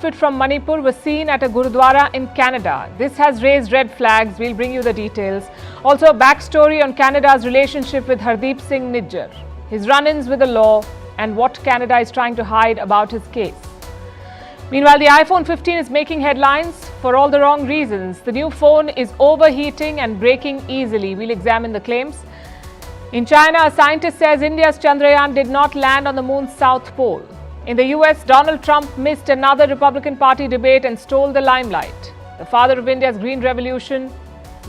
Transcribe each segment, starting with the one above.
From Manipur was seen at a Gurudwara in Canada. This has raised red flags. We'll bring you the details. Also, a backstory on Canada's relationship with Hardeep Singh Nijjar, his run-ins with the law, and what Canada is trying to hide about his case. Meanwhile, the iPhone 15 is making headlines for all the wrong reasons. The new phone is overheating and breaking easily. We'll examine the claims. In China, a scientist says India's Chandrayaan did not land on the moon's south pole. In the US, Donald Trump missed another Republican Party debate and stole the limelight. The father of India's Green Revolution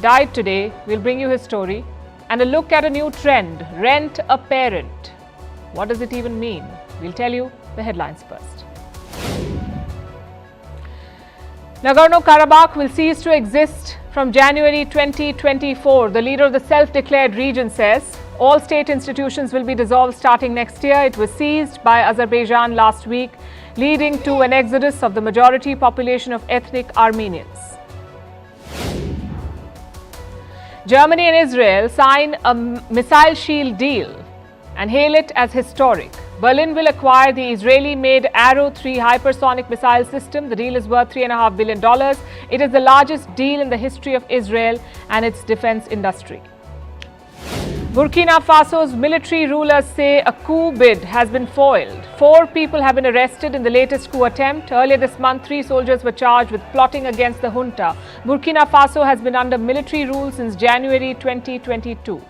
died today. We'll bring you his story. And a look at a new trend, rent a parent. What does it even mean? We'll tell you the headlines first. Nagorno-Karabakh will cease to exist from January 2024. The leader of the self-declared region says all state institutions will be dissolved starting next year. It was seized by Azerbaijan last week, leading to an exodus of the majority population of ethnic Armenians. Germany and Israel sign a missile shield deal and hail it as historic. Berlin will acquire the Israeli-made Arrow 3 hypersonic missile system. The deal is worth $3.5 billion. It is the largest deal in the history of Israel and its defense industry. Burkina Faso's military rulers say a coup bid has been foiled. 4 people have been arrested in the latest coup attempt. Earlier this month, 3 soldiers were charged with plotting against the junta. Burkina Faso has been under military rule since January 2022.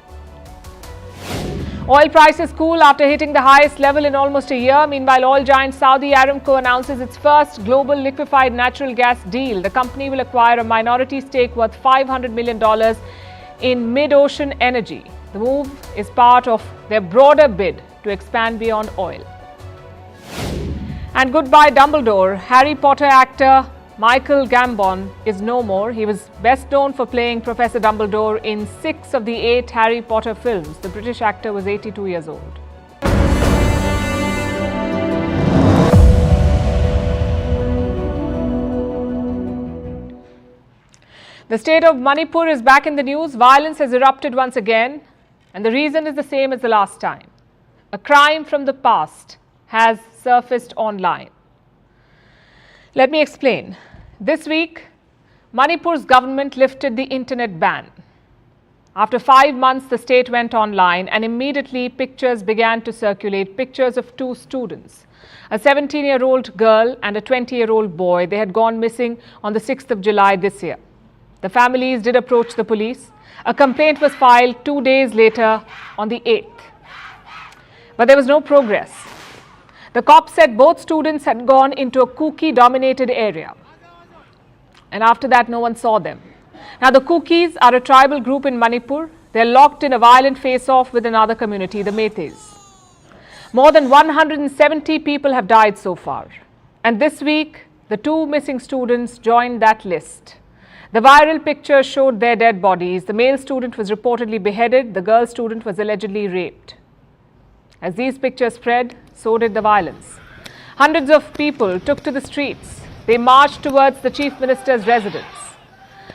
Oil prices cool after hitting the highest level in almost a year. Meanwhile, oil giant Saudi Aramco announces its first global liquefied natural gas deal. The company will acquire a minority stake worth $500 million in mid-ocean energy. The move is part of their broader bid to expand beyond oil. And goodbye Dumbledore. Harry Potter actor Michael Gambon is no more. He was best known for playing Professor Dumbledore in 6 of the 8 Harry Potter films. The British actor was 82 years old. The state of Manipur is back in the news. Violence has erupted once again, and the reason is the same as the last time. A crime from the past has surfaced online. Let me explain. This week, Manipur's government lifted the internet ban. After 5 months, the state went online and immediately pictures began to circulate, pictures of 2 students, a 17-year-old girl and a 20-year-old boy. They had gone missing on the 6th of July this year. The families did approach the police. A complaint was filed 2 days later on the 8th. But there was no progress. The cops said both students had gone into a Kuki-dominated area. And after that, no one saw them. Now, the Kukis are a tribal group in Manipur. They're locked in a violent face-off with another community, the Meiteis. More than 170 people have died so far. And this week, the 2 missing students joined that list. The viral pictures showed their dead bodies. The male student was reportedly beheaded. The girl student was allegedly raped. As these pictures spread, so did the violence. Hundreds of people took to the streets. They marched towards the chief minister's residence.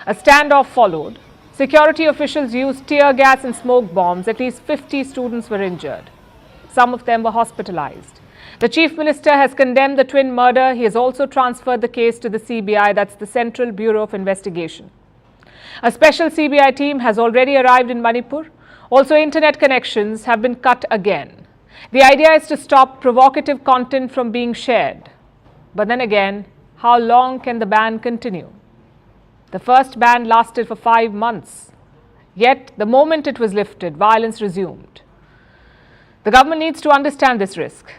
A standoff followed. Security officials used tear gas and smoke bombs. At least 50 students were injured. Some of them were hospitalized. The chief minister has condemned the twin murder. He has also transferred the case to the CBI, that's the Central Bureau of Investigation. A special CBI team has already arrived in Manipur. Also, internet connections have been cut again. The idea is to stop provocative content from being shared. But then again, how long can the ban continue? The first ban lasted for 5 months. Yet, the moment it was lifted, violence resumed. The government needs to understand this risk.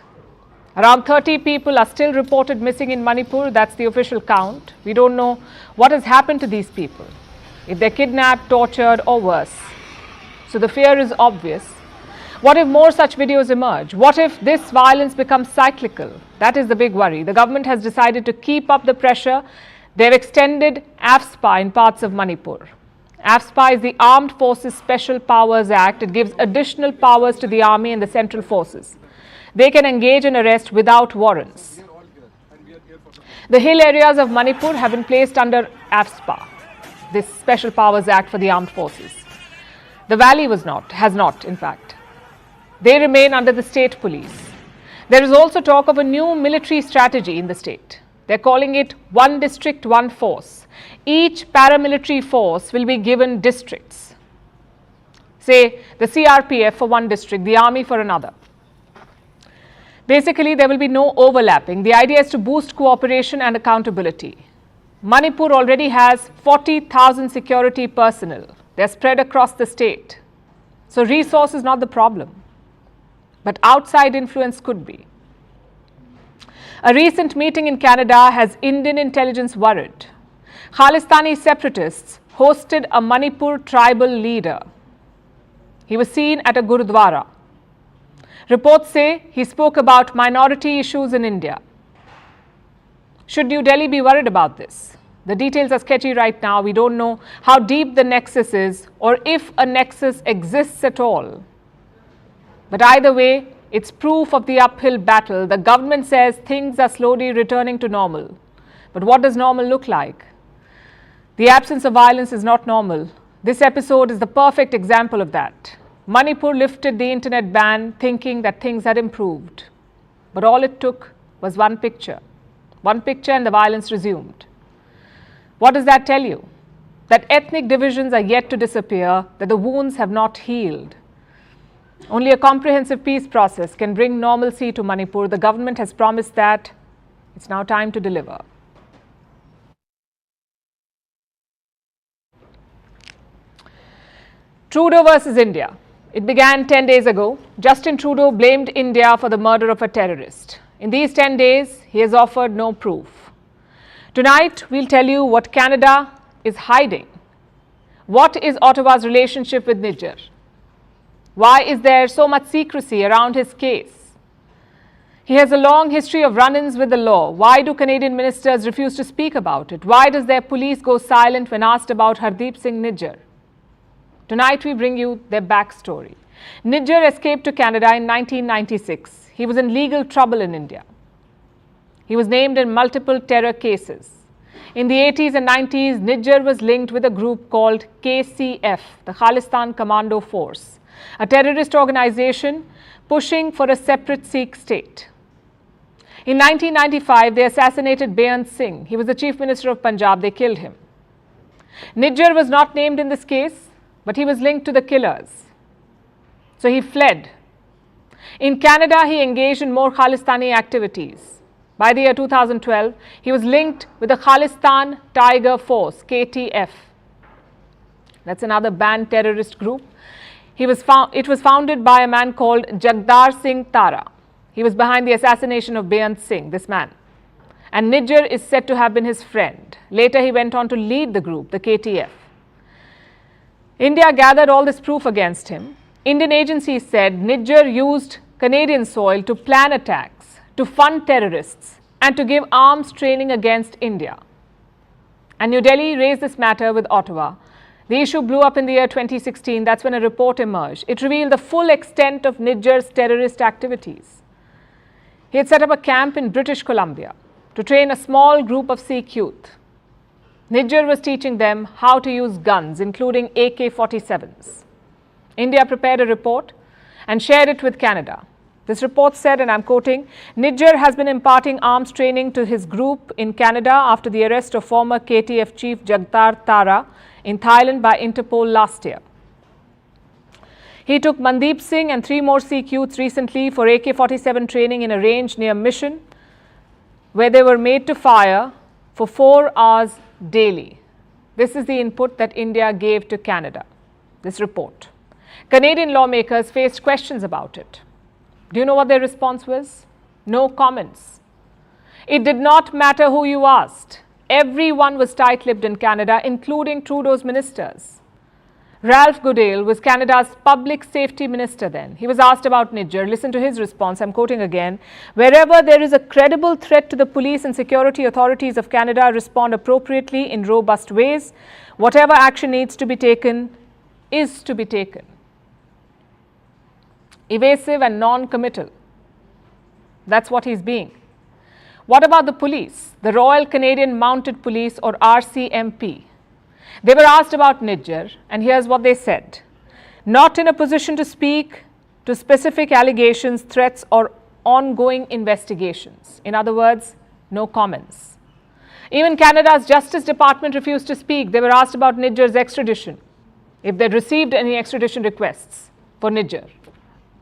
Around 30 people are still reported missing in Manipur. That's the official count. We don't know what has happened to these people, if they're kidnapped, tortured, or worse. So the fear is obvious. What if more such videos emerge? What if this violence becomes cyclical? That is the big worry. The government has decided to keep up the pressure. They've extended AFSPA in parts of Manipur. AFSPA is the Armed Forces Special Powers Act. It gives additional powers to the army and the central forces. They can engage in arrest without warrants. The hill areas of Manipur have been placed under AFSPA, this Special Powers Act for the armed forces. The valley has not, in fact. They remain under the state police. There is also talk of a new military strategy in the state. They're calling it one district, one force. Each paramilitary force will be given districts. Say the CRPF for one district, the army for another. Basically, there will be no overlapping. The idea is to boost cooperation and accountability. Manipur already has 40,000 security personnel. They're spread across the state. So resource is not the problem, but outside influence could be. A recent meeting in Canada has Indian intelligence worried. Khalistani separatists hosted a Manipur tribal leader. He was seen at a Gurudwara. Reports say he spoke about minority issues in India. Should New Delhi be worried about this? The details are sketchy right now. We don't know how deep the nexus is or if a nexus exists at all. But either way, it's proof of the uphill battle. The government says things are slowly returning to normal. But what does normal look like? The absence of violence is not normal. This episode is the perfect example of that. Manipur lifted the internet ban thinking that things had improved. But all it took was one picture. One picture and the violence resumed. What does that tell you? That ethnic divisions are yet to disappear, that the wounds have not healed. Only a comprehensive peace process can bring normalcy to Manipur. The government has promised that. It's now time to deliver. Trudeau versus India. It began 10 days ago. Justin Trudeau blamed India for the murder of a terrorist. In these 10 days, he has offered no proof. Tonight, we'll tell you what Canada is hiding. What is Ottawa's relationship with Nijjar? Why is there so much secrecy around his case? He has a long history of run-ins with the law. Why do Canadian ministers refuse to speak about it? Why does their police go silent when asked about Hardeep Singh Nijjar? Tonight, we bring you their backstory. Nijjar escaped to Canada in 1996. He was in legal trouble in India. He was named in multiple terror cases. In the 80s and 90s, Nijjar was linked with a group called KCF, the Khalistani Commando Force, a terrorist organization pushing for a separate Sikh state. In 1995, they assassinated Biren Singh. He was the Chief Minister of Punjab. They killed him. Nijjar was not named in this case, but he was linked to the killers. So he fled. In Canada, he engaged in more Khalistani activities. By the year 2012, he was linked with the Khalistan Tiger Force, KTF. That's another banned terrorist group. It was founded by a man called Jagdar Singh Tara. He was behind the assassination of Biren Singh, this man. And Nijjar is said to have been his friend. Later, he went on to lead the group, the KTF. India gathered all this proof against him. Indian agencies said Nijjar used Canadian soil to plan attacks, to fund terrorists, and to give arms training against India. And New Delhi raised this matter with Ottawa. The issue blew up in the year 2016. That's when a report emerged. It revealed the full extent of Nijjar's terrorist activities. He had set up a camp in British Columbia to train a small group of Sikh youth. Nijjar was teaching them how to use guns, including AK-47s. India prepared a report and shared it with Canada. This report said, and I'm quoting, Nijjar has been imparting arms training to his group in Canada after the arrest of former KTF chief Jagdar Tara in Thailand by Interpol last year. He took Hardeep Singh and 3 more Sikh youths recently for AK-47 training in a range near Mission, where they were made to fire for 4 hours daily. This is the input that India gave to Canada, this report. Canadian lawmakers faced questions about it. Do you know what their response was? No comments. It did not matter who you asked. Everyone was tight-lipped in Canada, including Trudeau's ministers. Ralph Goodale was Canada's public safety minister then. He was asked about Nijjar. Listen to his response. I'm quoting again. Wherever there is a credible threat to the police and security authorities of Canada, respond appropriately in robust ways. Whatever action needs to be taken is to be taken. Evasive and non-committal. That's what he's being. What about the police? The Royal Canadian Mounted Police, or RCMP. They were asked about Nijjar, and here's what they said. Not in a position to speak to specific allegations, threats, or ongoing investigations. In other words, no comments. Even Canada's Justice Department refused to speak. They were asked about Nijjar's extradition, if they'd received any extradition requests for Nijjar.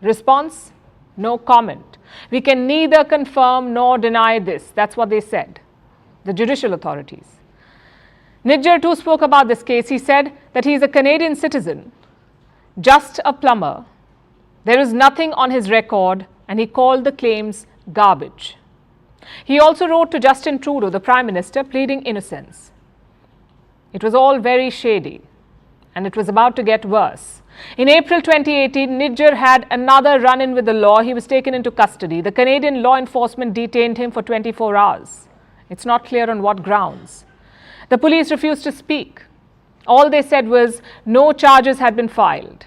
Response? No comment. We can neither confirm nor deny this. That's what they said, the judicial authorities. Nijjar too spoke about this case. He said that he is a Canadian citizen, just a plumber. There is nothing on his record, and he called the claims garbage. He also wrote to Justin Trudeau, the Prime Minister, pleading innocence. It was all very shady, and it was about to get worse. In April 2018, Nijjar had another run-in with the law. He was taken into custody. The Canadian law enforcement detained him for 24 hours. It's not clear on what grounds. The police refused to speak. All they said was no charges had been filed.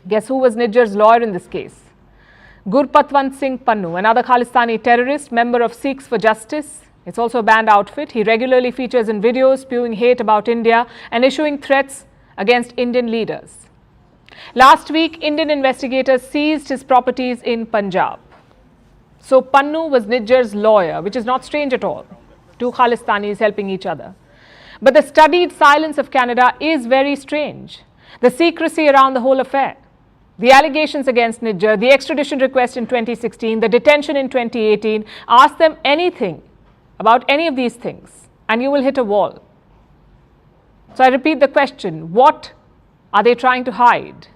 Guess who was Nijjar's lawyer in this case? Gurpatwant Singh Pannu, another Khalistani terrorist, member of Sikhs for Justice. It's also a banned outfit. He regularly features in videos spewing hate about India and issuing threats against Indian leaders. Last week, Indian investigators seized his properties in Punjab. So Pannu was Nijjar's lawyer, which is not strange at all. Two Khalistanis helping each other. But the studied silence of Canada is very strange. The secrecy around the whole affair. The allegations against Nijjar, the extradition request in 2016, the detention in 2018, ask them anything about any of these things and you will hit a wall. So I repeat the question, what are they trying to hide?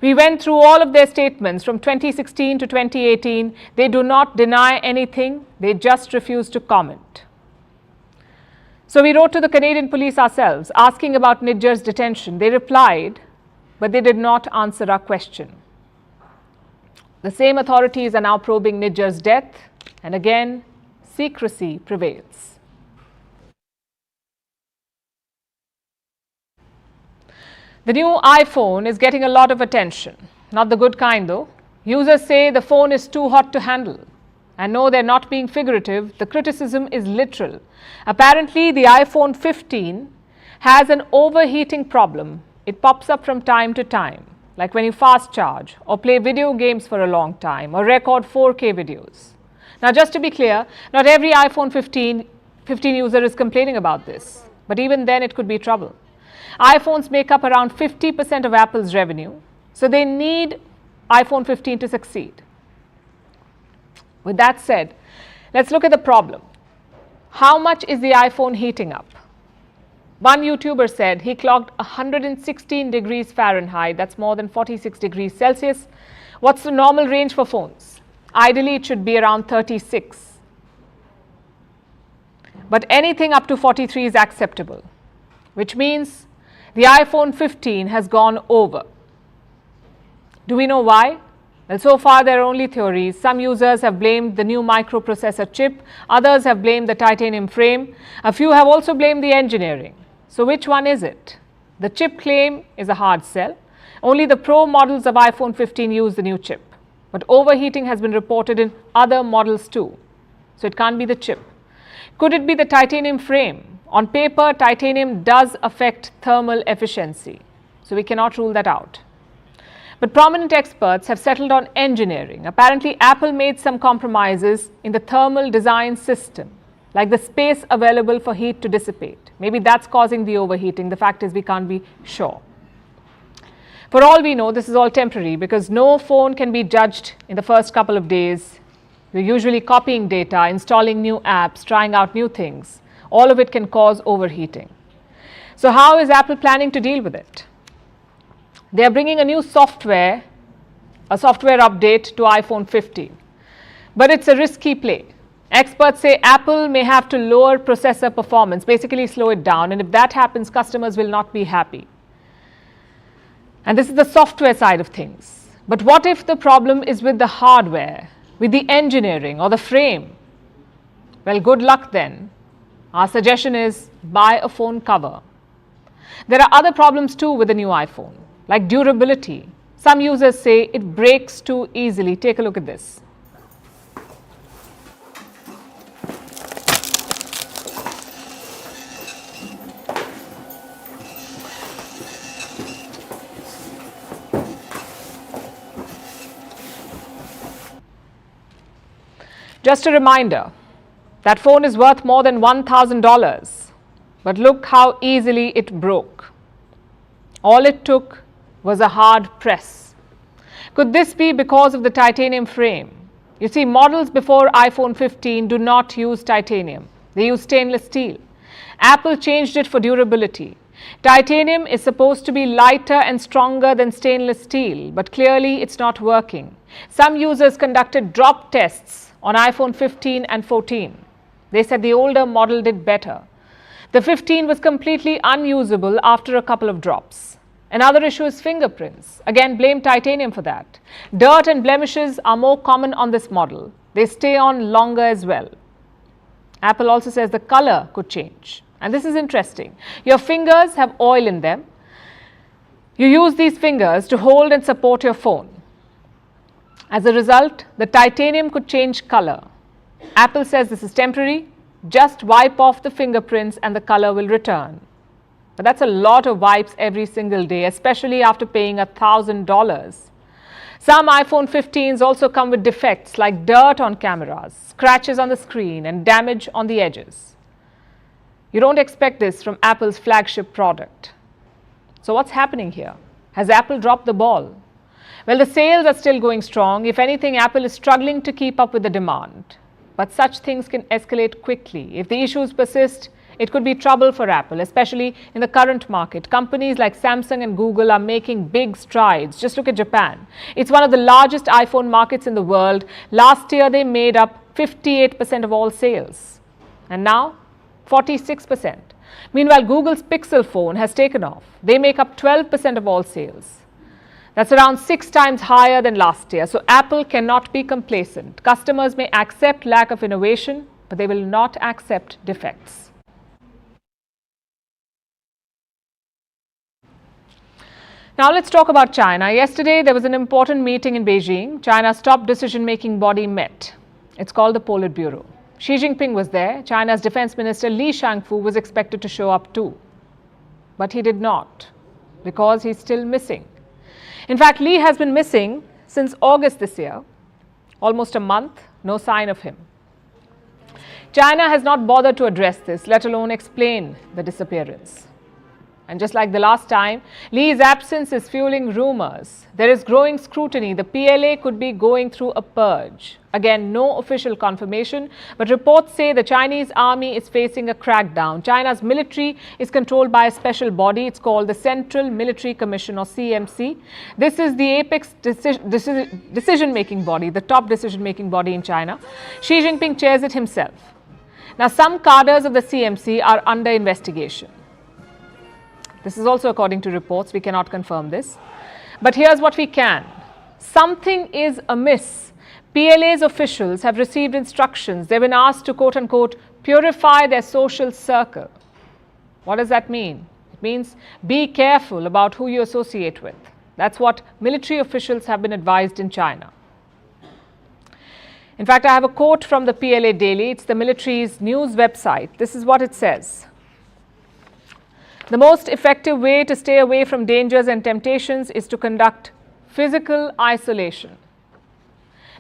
We went through all of their statements from 2016 to 2018. They do not deny anything, they just refuse to comment. So we wrote to the Canadian police ourselves asking about Nijjar's detention. They replied, but they did not answer our question. The same authorities are now probing Nijjar's death, and again, secrecy prevails. The new iPhone is getting a lot of attention. Not the good kind though. Users say the phone is too hot to handle. And no, they're not being figurative. The criticism is literal. Apparently, the iPhone 15 has an overheating problem. It pops up from time to time, like when you fast charge or play video games for a long time or record 4K videos. Now, just to be clear, not every iPhone 15 user is complaining about this, but even then it could be trouble. iPhones make up around 50% of Apple's revenue, so they need iPhone 15 to succeed. With that said, let's look at the problem. How much is the iPhone heating up? One YouTuber said he clocked 116 degrees Fahrenheit, that's more than 46 degrees Celsius. What's the normal range for phones? Ideally, it should be around 36. But anything up to 43 is acceptable, which means the iPhone 15 has gone over. Do we know why? Well, so far there are only theories. Some users have blamed the new microprocessor chip, others have blamed the titanium frame, a few have also blamed the engineering. So which one is it? The chip claim is a hard sell. Only the Pro models of iPhone 15 use the new chip. But overheating has been reported in other models too. So it can't be the chip. Could it be the titanium frame? On paper, titanium does affect thermal efficiency. So we cannot rule that out. But prominent experts have settled on engineering. Apparently, Apple made some compromises in the thermal design system, like the space available for heat to dissipate. Maybe that's causing the overheating. The fact is, we can't be sure. For all we know, this is all temporary because no phone can be judged in the first couple of days. We're usually copying data, installing new apps, trying out new things. All of it can cause overheating. So how is Apple planning to deal with it? They are bringing a new software update to iPhone 15. But it's a risky play. Experts say Apple may have to lower processor performance, basically slow it down, and if that happens, customers will not be happy. And this is the software side of things. But what if the problem is with the hardware, with the engineering or the frame? Well, good luck then. Our suggestion is buy a phone cover. There are other problems too with the new iPhone, like durability. Some users say it breaks too easily. Take a look at this. Just a reminder, That phone is worth more than $1,000, but look how easily it broke. All it took was a hard press. Could this be because of the titanium frame? You see, models before iPhone 15 do not use titanium. They use stainless steel. Apple changed it for durability. Titanium is supposed to be lighter and stronger than stainless steel, but clearly it's not working. Some users conducted drop tests on iPhone 15 and 14. They said the older model did better. The 15 was completely unusable after a couple of drops. Another issue is fingerprints. Again, blame titanium for that. Dirt and blemishes are more common on this model. They stay on longer as well. Apple also says the color could change. And this is interesting. Your fingers have oil in them. You use these fingers to hold and support your phone. As a result, the titanium could change color. Apple says this is temporary. Just wipe off the fingerprints and the color will return. But that's a lot of wipes every single day, especially after paying $1,000. Some iPhone 15s also come with defects like dirt on cameras, scratches on the screen, and damage on the edges. You don't expect this from Apple's flagship product. So what's happening here? Has Apple dropped the ball? Well, the sales are still going strong. If anything, Apple is struggling to keep up with the demand. But such things can escalate quickly. If the issues persist, it could be trouble for Apple, especially in the current market. Companies like Samsung and Google are making big strides. Just look at Japan. It's one of the largest iPhone markets in the world. Last year, they made up 58% of all sales. And now, 46%. Meanwhile, Google's Pixel phone has taken off. They make up 12% of all sales. That's around 6 times higher than last year. So Apple cannot be complacent. Customers may accept lack of innovation, but they will not accept defects. Now let's talk about China. Yesterday, there was an important meeting in Beijing. China's top decision-making body met. It's called the Politburo. Xi Jinping was there. China's Defense Minister Li Shangfu was expected to show up too. But he did not, because he's still missing. In fact, Li has been missing since August this year. Almost a month, no sign of him. China has not bothered to address this, let alone explain the disappearance. And just like the last time, Li's absence is fueling rumors. There is growing scrutiny. The PLA could be going through a purge. Again, no official confirmation, but reports say the Chinese army is facing a crackdown. China's military is controlled by a special body. It's called the Central Military Commission, or CMC. This is the apex decision-making body, the top decision-making body in China. Xi Jinping chairs it himself. Now, some cadres of the CMC are under investigation. This is also according to reports. We cannot confirm this. But here's what we can. Something is amiss. PLA's officials have received instructions. They've been asked to, quote-unquote, purify their social circle. What does that mean? It means be careful about who you associate with. That's what military officials have been advised in China. In fact, I have a quote from the PLA Daily. It's the military's news website. This is what it says. The most effective way to stay away from dangers and temptations is to conduct physical isolation.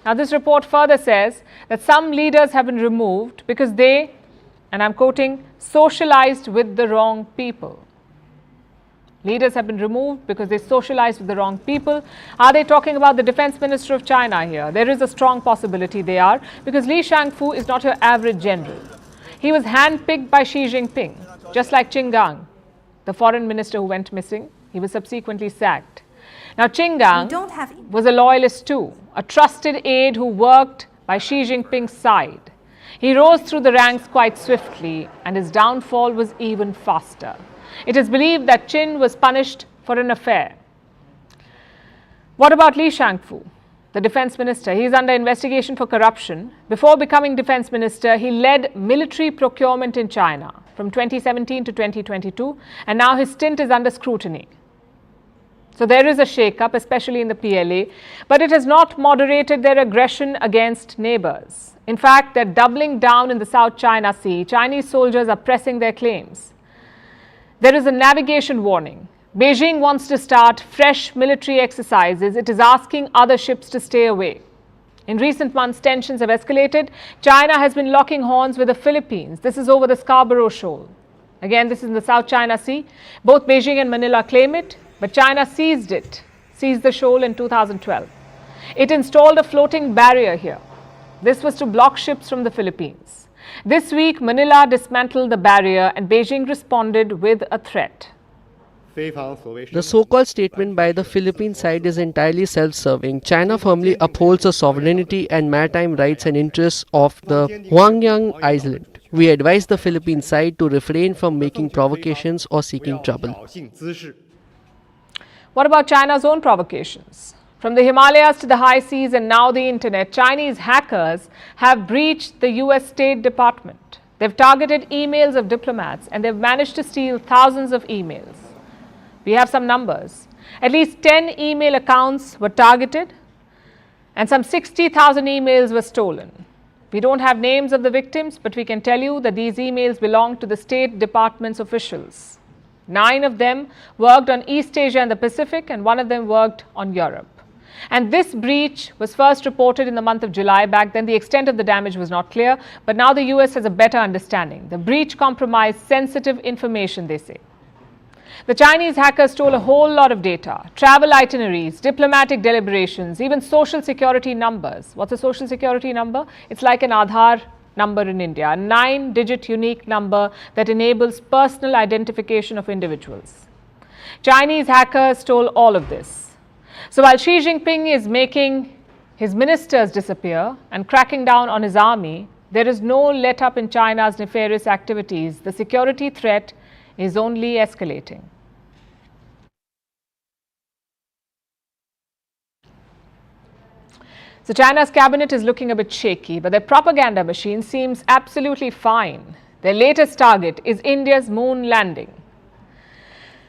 Now, this report further says that some leaders have been removed because they, and I'm quoting, socialized with the wrong people. Leaders have been removed because they socialized with the wrong people. Are they talking about the defense minister of China here? There is a strong possibility they are, because Li Shangfu is not your average general. He was handpicked by Xi Jinping, just like Qin Gang, the foreign minister who went missing. He was subsequently sacked. Now, Qin Gang was a loyalist too, a trusted aide who worked by Xi Jinping's side. He rose through the ranks quite swiftly, and his downfall was even faster. It is believed that Qin was punished for an affair. What about Li Shangfu, the defense minister? He is under investigation for corruption. Before becoming defense minister, he led military procurement in China from 2017 to 2022, and now his stint is under scrutiny. So there is a shake-up, especially in the PLA, but it has not moderated their aggression against neighbors. In fact, they're doubling down in the South China Sea. Chinese soldiers are pressing their claims. There is a navigation warning. Beijing wants to start fresh military exercises. It is asking other ships to stay away. In recent months, tensions have escalated. China has been locking horns with the Philippines. This is over the Scarborough Shoal. Again, this is in the South China Sea. Both Beijing and Manila claim it, but China seized the shoal in 2012. It installed a floating barrier here. This was to block ships from the Philippines. This week, Manila dismantled the barrier and Beijing responded with a threat. The so-called statement by the Philippine side is entirely self-serving. China firmly upholds the sovereignty and maritime rights and interests of the Hwanggang Island. We advise the Philippine side to refrain from making provocations or seeking trouble. What about China's own provocations? From the Himalayas to the high seas and now the internet, Chinese hackers have breached the US State Department. They've targeted emails of diplomats and they've managed to steal thousands of emails. We have some numbers. At least 10 email accounts were targeted and some 60,000 emails were stolen. We don't have names of the victims, but we can tell you that these emails belong to the State Department's officials. 9 of them worked on East Asia and the Pacific, and 1 of them worked on Europe. And this breach was first reported in the month of July. Back then, the extent of the damage was not clear, but now the US has a better understanding. The breach compromised sensitive information, they say. The Chinese hackers stole a whole lot of data, travel itineraries, diplomatic deliberations, even social security numbers. What's a social security number? It's like an Aadhaar number in India, a 9-digit unique number that enables personal identification of individuals. Chinese hackers stole all of this. So while Xi Jinping is making his ministers disappear and cracking down on his army, there is no let-up in China's nefarious activities. The security threat is only escalating. So China's cabinet is looking a bit shaky, but their propaganda machine seems absolutely fine. Their latest target is India's moon landing.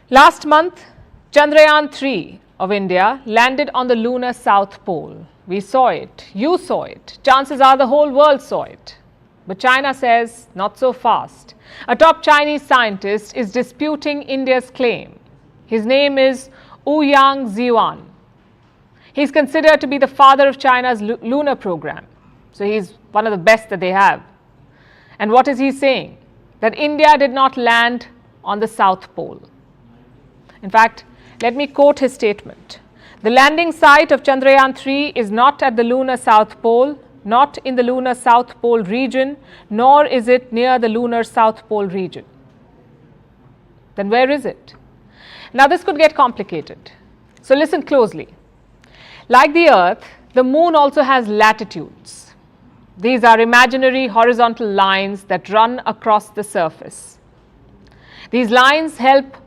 Last month, Chandrayaan-3 of India landed on the lunar south pole. We saw it, you saw it, chances are the whole world saw it. But China says not so fast. A top Chinese scientist is disputing India's claim. His name is Ouyang Ziyuan. He's considered to be the father of China's lunar program. So he's one of the best that they have. And what is he saying? That India did not land on the South Pole. In fact, let me quote his statement. The landing site of Chandrayaan-3 is not at the lunar South Pole, not in the lunar South Pole region, nor is it near the lunar South Pole region. Then where is it? Now this could get complicated. So listen closely. Like the Earth, the Moon also has latitudes. These are imaginary horizontal lines that run across the surface. These lines help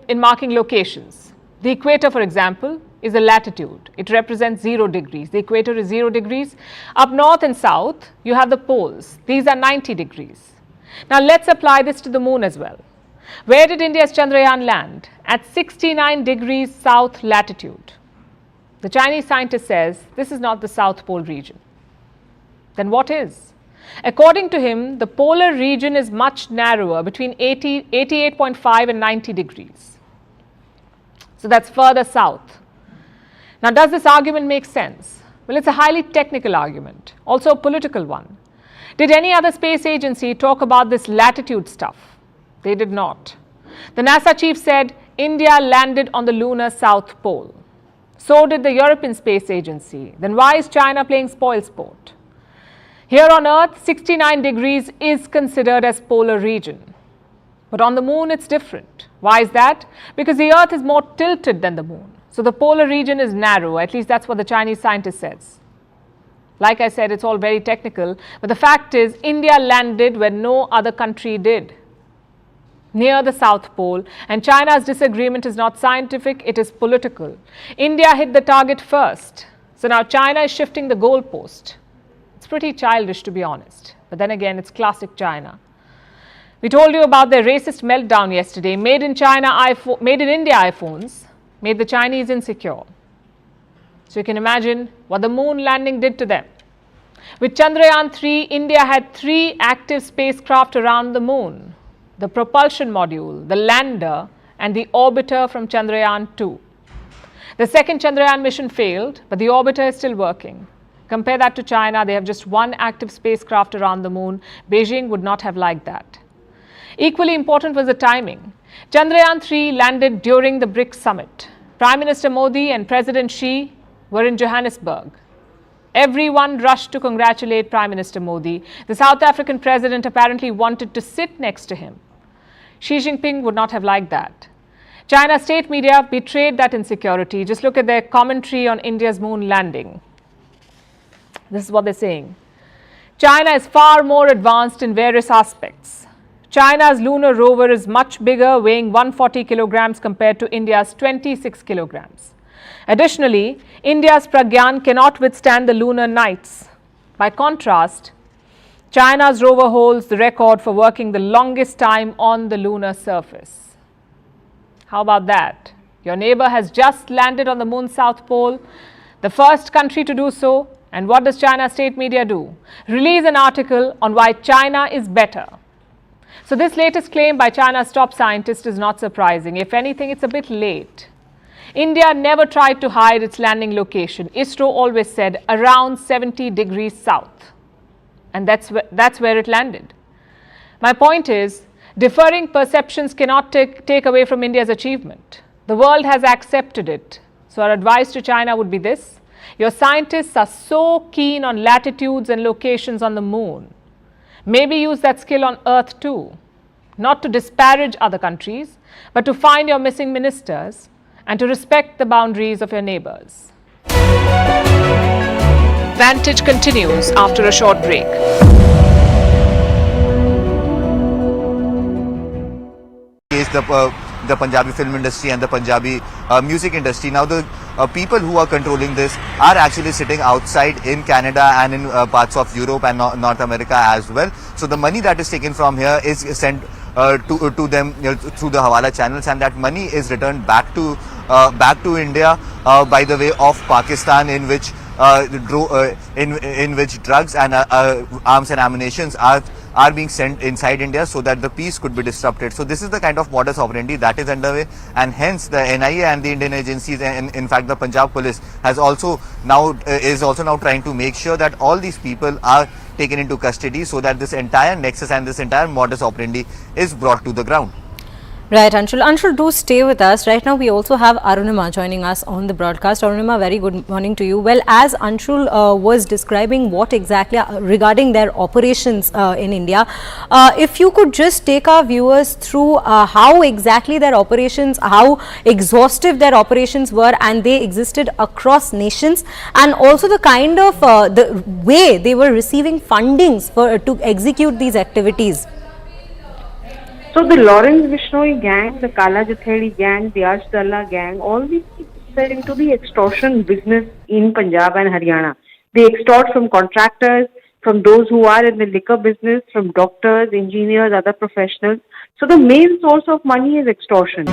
in marking locations. The equator, for example, is a latitude. It represents 0 degrees. The equator is 0 degrees. Up north and south, you have the poles. These are 90 degrees. Now let's apply this to the Moon as well. Where did India's Chandrayaan land? At 69 degrees south latitude. The Chinese scientist says this is not the South Pole region. Then what is? According to him, the polar region is much narrower, between 88.5 and 90 degrees. So that's further south. Now, does this argument make sense? Well, it's a highly technical argument, also a political one. Did any other space agency talk about this latitude stuff? They did not. The NASA chief said India landed on the lunar South Pole. So did the European Space Agency. Then why is China playing spoilsport? Here on Earth, 69 degrees is considered as polar region. But on the Moon, it's different. Why is that? Because the Earth is more tilted than the Moon. So the polar region is narrow. At least that's what the Chinese scientist says. Like I said, it's all very technical. But the fact is, India landed where no other country did, near the South Pole, and China's disagreement is not scientific, it is political. India hit the target first. So now China is shifting the goalpost. It's pretty childish, to be honest. But then again, it's classic China. We told you about their racist meltdown yesterday. Made in India iPhones made the Chinese insecure. So you can imagine what the moon landing did to them. With Chandrayaan-3, India had 3 active spacecraft around the moon: the propulsion module, the lander, and the orbiter from Chandrayaan-2. The second Chandrayaan mission failed, but the orbiter is still working. Compare that to China, they have just one active spacecraft around the moon. Beijing would not have liked that. Equally important was the timing. Chandrayaan-3 landed during the BRICS summit. Prime Minister Modi and President Xi were in Johannesburg. Everyone rushed to congratulate Prime Minister Modi. The South African president apparently wanted to sit next to him. Xi Jinping would not have liked that. China's state media betrayed that insecurity. Just look at their commentary on India's moon landing. This is what they're saying. China is far more advanced in various aspects. China's lunar rover is much bigger, weighing 140 kilograms compared to India's 26 kilograms. Additionally, India's Pragyan cannot withstand the lunar nights. By contrast, China's rover holds the record for working the longest time on the lunar surface. How about that? Your neighbor has just landed on the moon's south pole, the first country to do so. And what does China's state media do? Release an article on why China is better. So this latest claim by China's top scientist is not surprising. If anything, it's a bit late. India never tried to hide its landing location. ISRO always said around 70 degrees south. And that's where it landed. My point is, differing perceptions cannot take away from India's achievement. The world has accepted it. So our advice to China would be this. Your scientists are so keen on latitudes and locations on the moon. Maybe use that skill on Earth too. Not to disparage other countries, but to find your missing ministers and to respect the boundaries of your neighbors. Vantage continues after a short break. The Punjabi film industry and the Punjabi music industry. Now the people who are controlling this are actually sitting outside in Canada and in parts of Europe and North America as well. So the money that is taken from here is sent to them through the Hawala channels, and that money is returned back to India by the way of Pakistan, in which drugs and arms and ammunitions are being sent inside India so that the peace could be disrupted. So this is the kind of modus operandi that is underway, and hence the NIA and the Indian agencies, and in fact the Punjab police is also now trying to make sure that all these people are taken into custody so that this entire nexus and this entire modus operandi is brought to the ground. Right, Anshul. Anshul, do stay with us. Right now, we also have Arunima joining us on the broadcast. Arunima, very good morning to you. Well, as Anshul was describing what exactly regarding their operations in India, if you could just take our viewers through how exactly their operations, how exhaustive their operations were, and they existed across nations, and also the kind of the way they were receiving fundings to execute these activities. So the Lawrence Vishnoi gang, the Kala Jathedi gang, the Ashdalla gang, all these people are into the extortion business in Punjab and Haryana. They extort from contractors, from those who are in the liquor business, from doctors, engineers, other professionals. So the main source of money is extortion.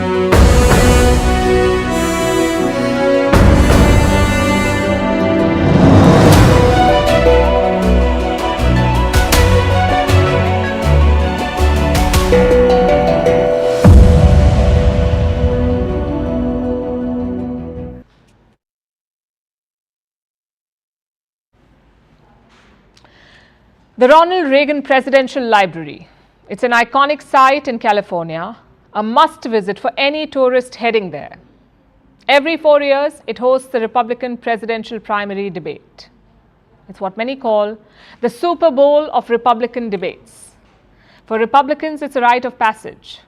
The Ronald Reagan Presidential Library. It's an iconic site in California, a must visit for any tourist heading there. Every 4 years, it hosts the Republican presidential primary debate. It's what many call the Super Bowl of Republican debates. For Republicans, it's a rite of passage.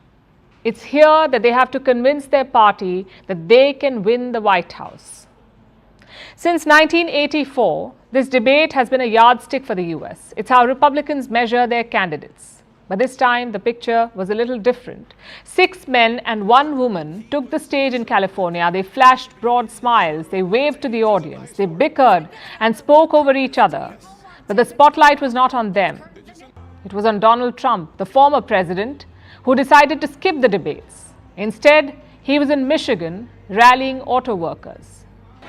It's here that they have to convince their party that they can win the White House. Since 1984, this debate has been a yardstick for the US. It's how Republicans measure their candidates. But this time, the picture was a little different. 6 men and 1 woman took the stage in California. They flashed broad smiles. They waved to the audience. They bickered and spoke over each other. But the spotlight was not on them. It was on Donald Trump, the former president, who decided to skip the debates. Instead, he was in Michigan rallying auto workers.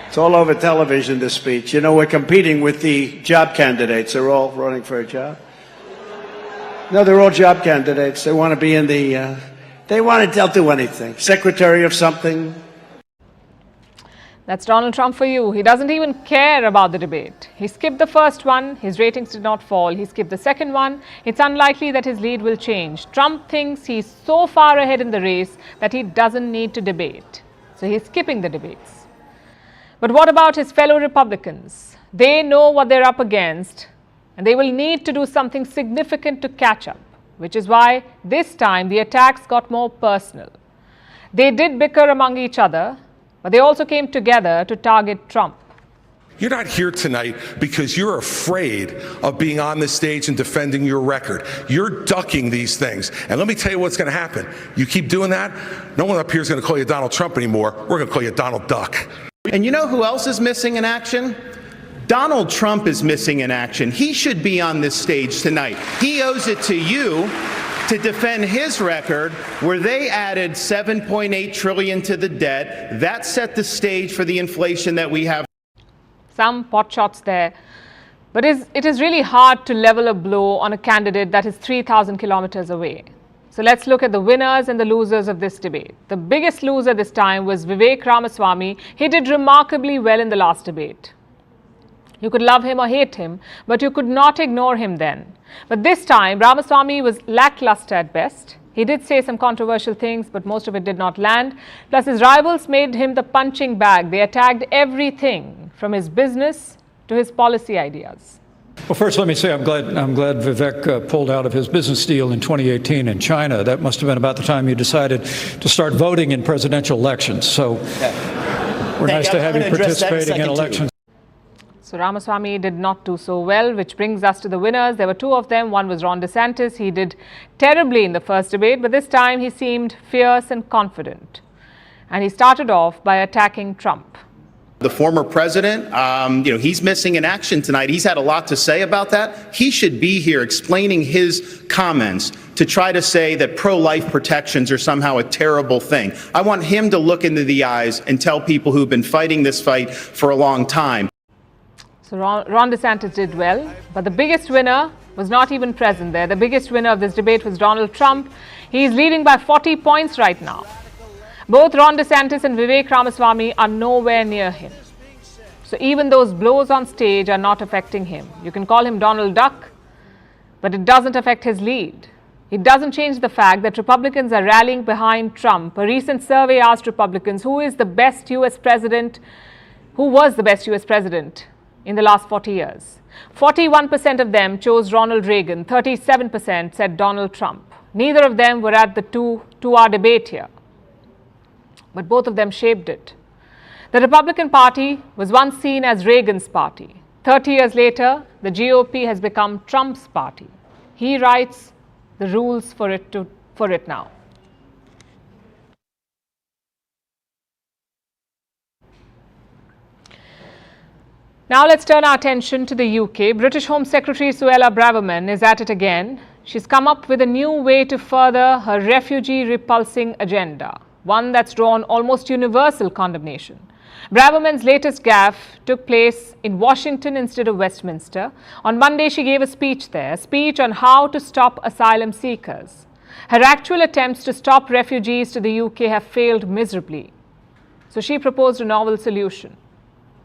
It's all over television, this speech. You know, we're competing with the job candidates. They're all running for a job. No, they're all job candidates. They want to be in the, they'll do anything. Secretary of something. That's Donald Trump for you. He doesn't even care about the debate. He skipped the first one, his ratings did not fall. He skipped the second one. It's unlikely that his lead will change. Trump thinks he's so far ahead in the race that he doesn't need to debate. So he's skipping the debates. But what about his fellow Republicans? They know what they're up against and they will need to do something significant to catch up, which is why this time the attacks got more personal. They did bicker among each other, but they also came together to target Trump. You're not here tonight because you're afraid of being on the stage and defending your record. You're ducking these things. And let me tell you what's going to happen. You keep doing that, no one up here is going to call you Donald Trump anymore. We're going to call you Donald Duck. And you know who else is missing in action? Donald Trump is missing in action. He should be on this stage tonight. He owes it to you to defend his record where they added $7.8 trillion to the debt. That set the stage for the inflation that we have. Some pot shots there. But it is really hard to level a blow on a candidate that is 3,000 kilometers away. So let's look at the winners and the losers of this debate. The biggest loser this time was Vivek Ramaswamy. He did remarkably well in the last debate. You could love him or hate him, but you could not ignore him then. But this time, Ramaswamy was lackluster at best. He did say some controversial things, but most of it did not land. Plus, his rivals made him the punching bag. They attacked everything from his business to his policy ideas. Well, first, let me say I'm glad Vivek pulled out of his business deal in 2018 in China. That must have been about the time you decided to start voting in presidential elections. So we're nice to have you participating in elections. So Ramaswamy did not do so well, which brings us to the winners. There were two of them. One was Ron DeSantis. He did terribly in the first debate, but this time he seemed fierce and confident. And he started off by attacking Trump. The former president, he's missing in action tonight. He's had a lot to say about that. He should be here explaining his comments to try to say that pro-life protections are somehow a terrible thing. I want him to look into the eyes and tell people who've been fighting this fight for a long time. So Ron DeSantis did well, but the biggest winner was not even present there. The biggest winner of this debate was Donald Trump. He is leading by 40 points right now. Both Ron DeSantis and Vivek Ramaswamy are nowhere near him. So even those blows on stage are not affecting him. You can call him Donald Duck, but it doesn't affect his lead. It doesn't change the fact that Republicans are rallying behind Trump. A recent survey asked Republicans who was the best U.S. president in the last 40 years. 41% of them chose Ronald Reagan, 37% said Donald Trump. Neither of them were at the two-hour debate here, but both of them shaped it. The Republican Party was once seen as Reagan's party. 30 years later, the GOP has become Trump's party. He writes the rules for it now. Now let's turn our attention to the UK. British Home Secretary Suella Braverman is at it again. She's come up with a new way to further her refugee repulsing agenda, one that's drawn almost universal condemnation. Braverman's latest gaffe took place in Washington instead of Westminster. On Monday, she gave a speech there, a speech on how to stop asylum seekers. Her actual attempts to stop refugees to the UK have failed miserably. So she proposed a novel solution.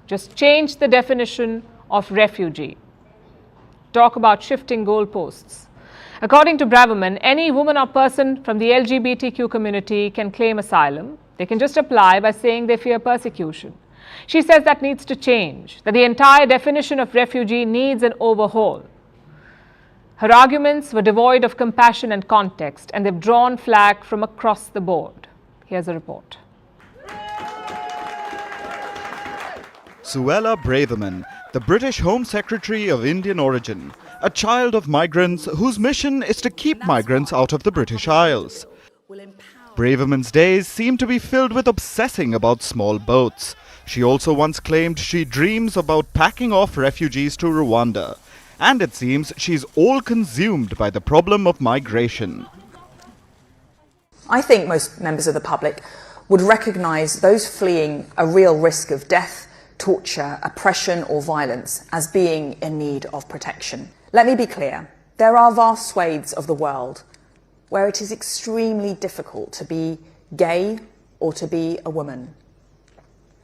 Just change the definition of refugee. Talk about shifting goalposts. According to Braverman, any woman or person from the LGBTQ community can claim asylum. They can just apply by saying they fear persecution. She says that needs to change, that the entire definition of refugee needs an overhaul. Her arguments were devoid of compassion and context, and they've drawn flack from across the board. Here's a report. Suella Braverman, the British Home Secretary of Indian origin, a child of migrants whose mission is to keep migrants out of the British Isles. Braverman's days seem to be filled with obsessing about small boats. She also once claimed she dreams about packing off refugees to Rwanda. And it seems she's all consumed by the problem of migration. I think most members of the public would recognise those fleeing a real risk of death, torture, oppression or violence as being in need of protection. Let me be clear, there are vast swathes of the world where it is extremely difficult to be gay or to be a woman.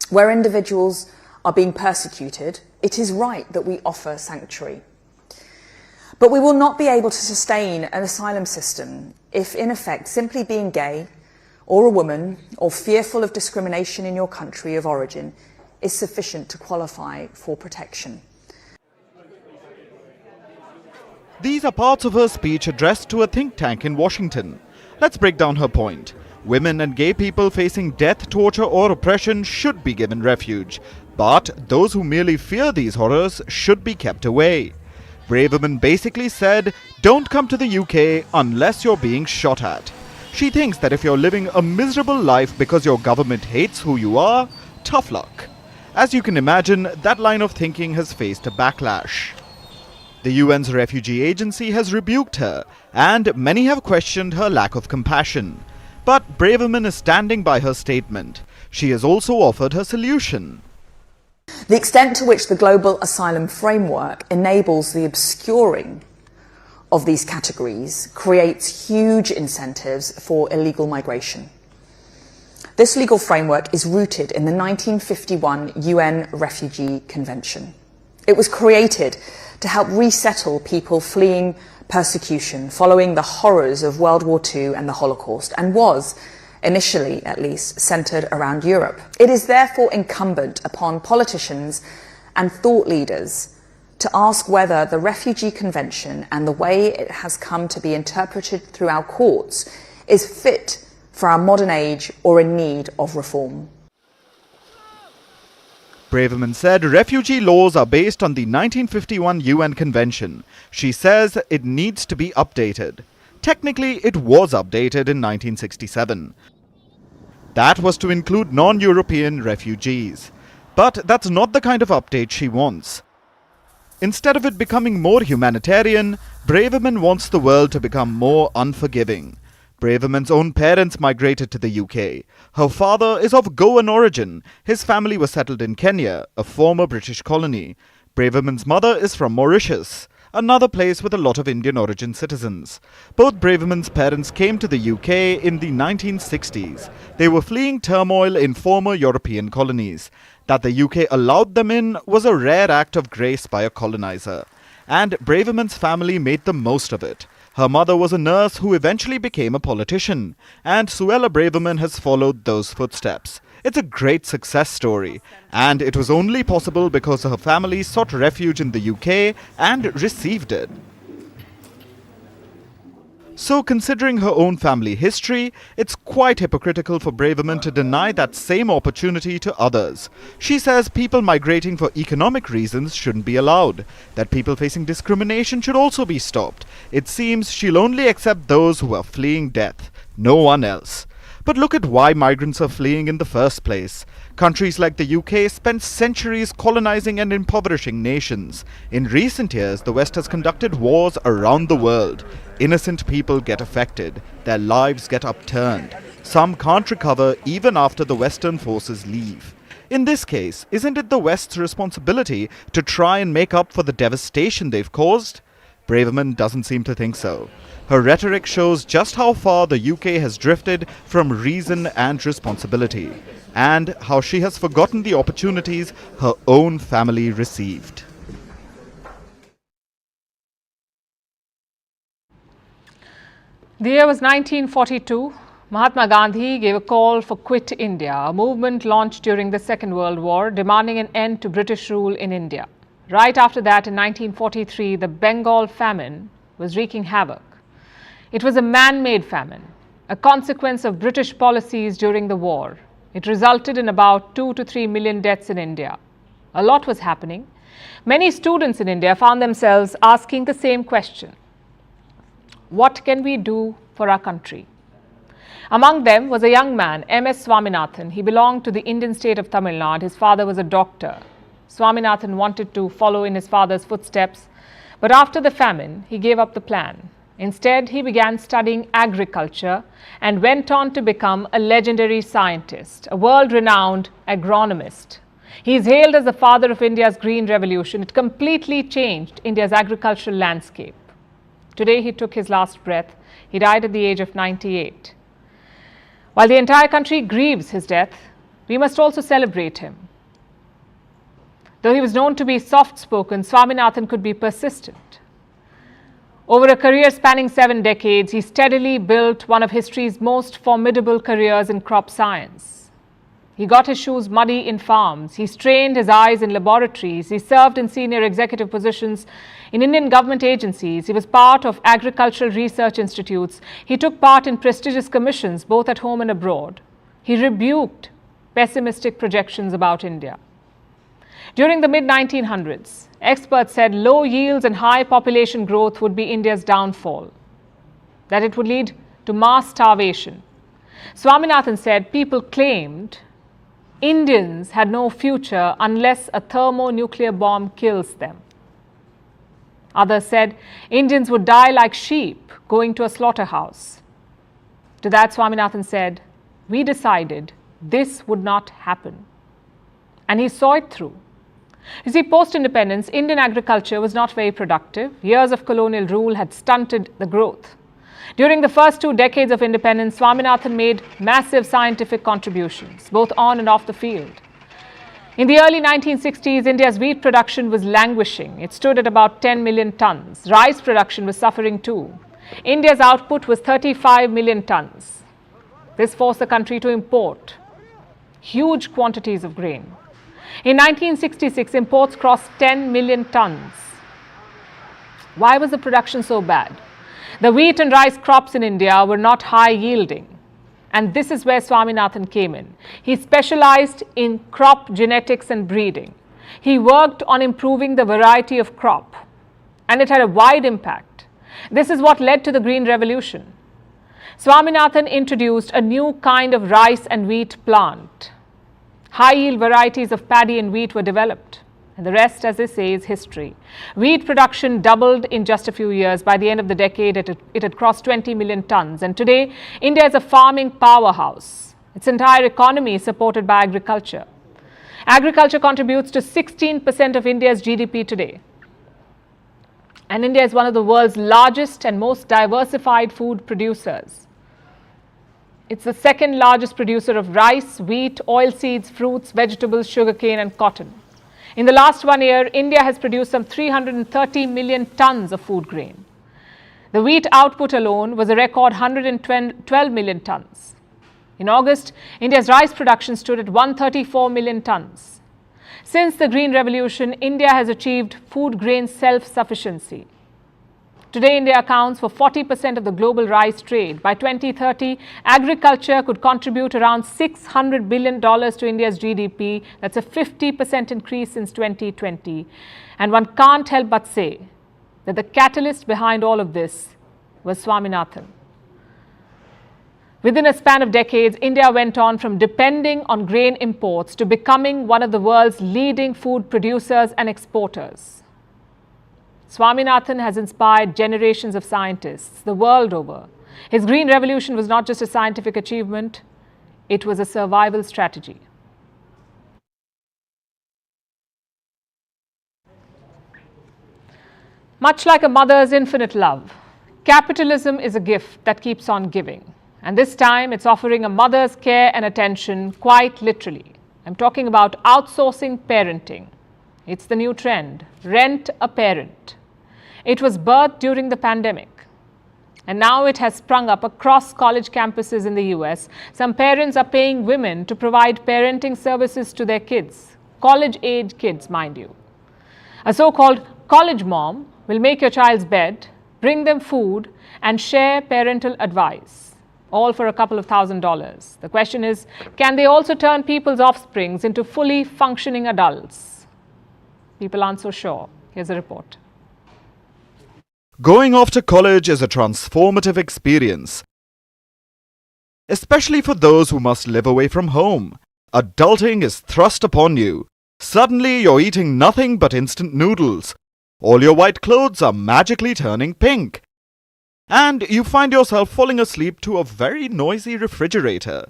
Where individuals are being persecuted, it is right that we offer sanctuary. But we will not be able to sustain an asylum system if, in effect, simply being gay or a woman or fearful of discrimination in your country of origin is sufficient to qualify for protection. These are parts of her speech addressed to a think tank in Washington. Let's break down her point. Women and gay people facing death, torture or oppression should be given refuge. But those who merely fear these horrors should be kept away. Braverman basically said, don't come to the UK unless you're being shot at. She thinks that if you're living a miserable life because your government hates who you are, tough luck. As you can imagine, that line of thinking has faced a backlash. The UN's refugee agency has rebuked her, and many have questioned her lack of compassion. But Braverman is standing by her statement. She has also offered her solution. The extent to which the global asylum framework enables the obscuring of these categories creates huge incentives for illegal migration. This legal framework is rooted in the 1951 UN Refugee Convention. It was created to help resettle people fleeing persecution following the horrors of World War II and the Holocaust, and was, initially at least, centred around Europe. It is therefore incumbent upon politicians and thought leaders to ask whether the Refugee Convention and the way it has come to be interpreted through our courts is fit for our modern age or in need of reform. Braverman said refugee laws are based on the 1951 UN Convention. She says it needs to be updated. Technically, it was updated in 1967. That was to include non-European refugees. But that's not the kind of update she wants. Instead of it becoming more humanitarian, Braverman wants the world to become more unforgiving. Braverman's own parents migrated to the UK. Her father is of Goan origin. His family was settled in Kenya, a former British colony. Braverman's mother is from Mauritius, another place with a lot of Indian origin citizens. Both Braverman's parents came to the UK in the 1960s. They were fleeing turmoil in former European colonies. That the UK allowed them in was a rare act of grace by a colonizer. And Braverman's family made the most of it. Her mother was a nurse who eventually became a politician, and Suella Braverman has followed those footsteps. It's a great success story, and it was only possible because her family sought refuge in the UK and received it. So, considering her own family history, it's quite hypocritical for Braverman to deny that same opportunity to others. She says people migrating for economic reasons shouldn't be allowed, that people facing discrimination should also be stopped. It seems she'll only accept those who are fleeing death, no one else. But look at why migrants are fleeing in the first place. Countries like the UK spent centuries colonizing and impoverishing nations. In recent years, the West has conducted wars around the world. Innocent people get affected. Their lives get upturned. Some can't recover even after the Western forces leave. In this case, isn't it the West's responsibility to try and make up for the devastation they've caused? Braverman doesn't seem to think so. Her rhetoric shows just how far the UK has drifted from reason and responsibility, and how she has forgotten the opportunities her own family received. The year was 1942. Mahatma Gandhi gave a call for Quit India, a movement launched during the Second World War, demanding an end to British rule in India. Right after that, in 1943, the Bengal famine was wreaking havoc. It was a man-made famine, a consequence of British policies during the war. It resulted in about 2 to 3 million deaths in India. A lot was happening. Many students in India found themselves asking the same question: what can we do for our country? Among them was a young man, M.S. Swaminathan. He belonged to the Indian state of Tamil Nadu. His father was a doctor. Swaminathan wanted to follow in his father's footsteps, but after the famine, he gave up the plan. Instead, he began studying agriculture and went on to become a legendary scientist, a world-renowned agronomist. He is hailed as the father of India's Green Revolution. It completely changed India's agricultural landscape. Today, he took his last breath. He died at the age of 98. While the entire country grieves his death, we must also celebrate him. Though he was known to be soft-spoken, Swaminathan could be persistent. Over a career spanning 7 decades, he steadily built one of history's most formidable careers in crop science. He got his shoes muddy in farms. He strained his eyes in laboratories. He served in senior executive positions in Indian government agencies. He was part of agricultural research institutes. He took part in prestigious commissions, both at home and abroad. He rebuked pessimistic projections about India. During the mid-1900s, experts said low yields and high population growth would be India's downfall, that it would lead to mass starvation. Swaminathan said people claimed Indians had no future unless a thermonuclear bomb kills them. Others said Indians would die like sheep going to a slaughterhouse. To that, Swaminathan said, "We decided this would not happen." And he saw it through. You see, post-independence, Indian agriculture was not very productive. Years of colonial rule had stunted the growth. During the first 2 decades of independence, Swaminathan made massive scientific contributions, both on and off the field. In the early 1960s, India's wheat production was languishing. It stood at about 10 million tons. Rice production was suffering too. India's output was 35 million tons. This forced the country to import huge quantities of grain. In 1966, imports crossed 10 million tons. Why was the production so bad? The wheat and rice crops in India were not high yielding. And this is where Swaminathan came in. He specialized in crop genetics and breeding. He worked on improving the variety of crop, and it had a wide impact. This is what led to the Green Revolution. Swaminathan introduced a new kind of rice and wheat plant. High-yield varieties of paddy and wheat were developed. And the rest, as they say, is history. Wheat production doubled in just a few years. By the end of the decade, it had crossed 20 million tons. And today, India is a farming powerhouse. Its entire economy is supported by agriculture. Agriculture contributes to 16% of India's GDP today. And India is one of the world's largest and most diversified food producers. It's the second largest producer of rice, wheat, oilseeds, fruits, vegetables, sugarcane, and cotton. In the last 1 year, India has produced some 330 million tons of food grain. The wheat output alone was a record 112 million tons. In August, India's rice production stood at 134 million tons. Since the Green Revolution, India has achieved food grain self-sufficiency. Today, India accounts for 40% of the global rice trade. By 2030, agriculture could contribute around $600 billion to India's GDP. That's a 50% increase since 2020. And one can't help but say that the catalyst behind all of this was Swaminathan. Within a span of decades, India went on from depending on grain imports to becoming one of the world's leading food producers and exporters. Swaminathan has inspired generations of scientists the world over. His Green Revolution was not just a scientific achievement, it was a survival strategy. Much like a mother's infinite love, capitalism is a gift that keeps on giving. And this time, it's offering a mother's care and attention quite literally. I'm talking about outsourcing parenting. It's the new trend, rent a parent. It was birthed during the pandemic, and now it has sprung up across college campuses in the US. Some parents are paying women to provide parenting services to their kids, college-age kids, mind you. A so-called college mom will make your child's bed, bring them food, and share parental advice, all for a couple of $1,000s. The question is, can they also turn people's offsprings into fully functioning adults? People aren't so sure. Here's a report. Going off to college is a transformative experience, especially for those who must live away from home. Adulting is thrust upon you. Suddenly, you're eating nothing but instant noodles. All your white clothes are magically turning pink. And you find yourself falling asleep to a very noisy refrigerator.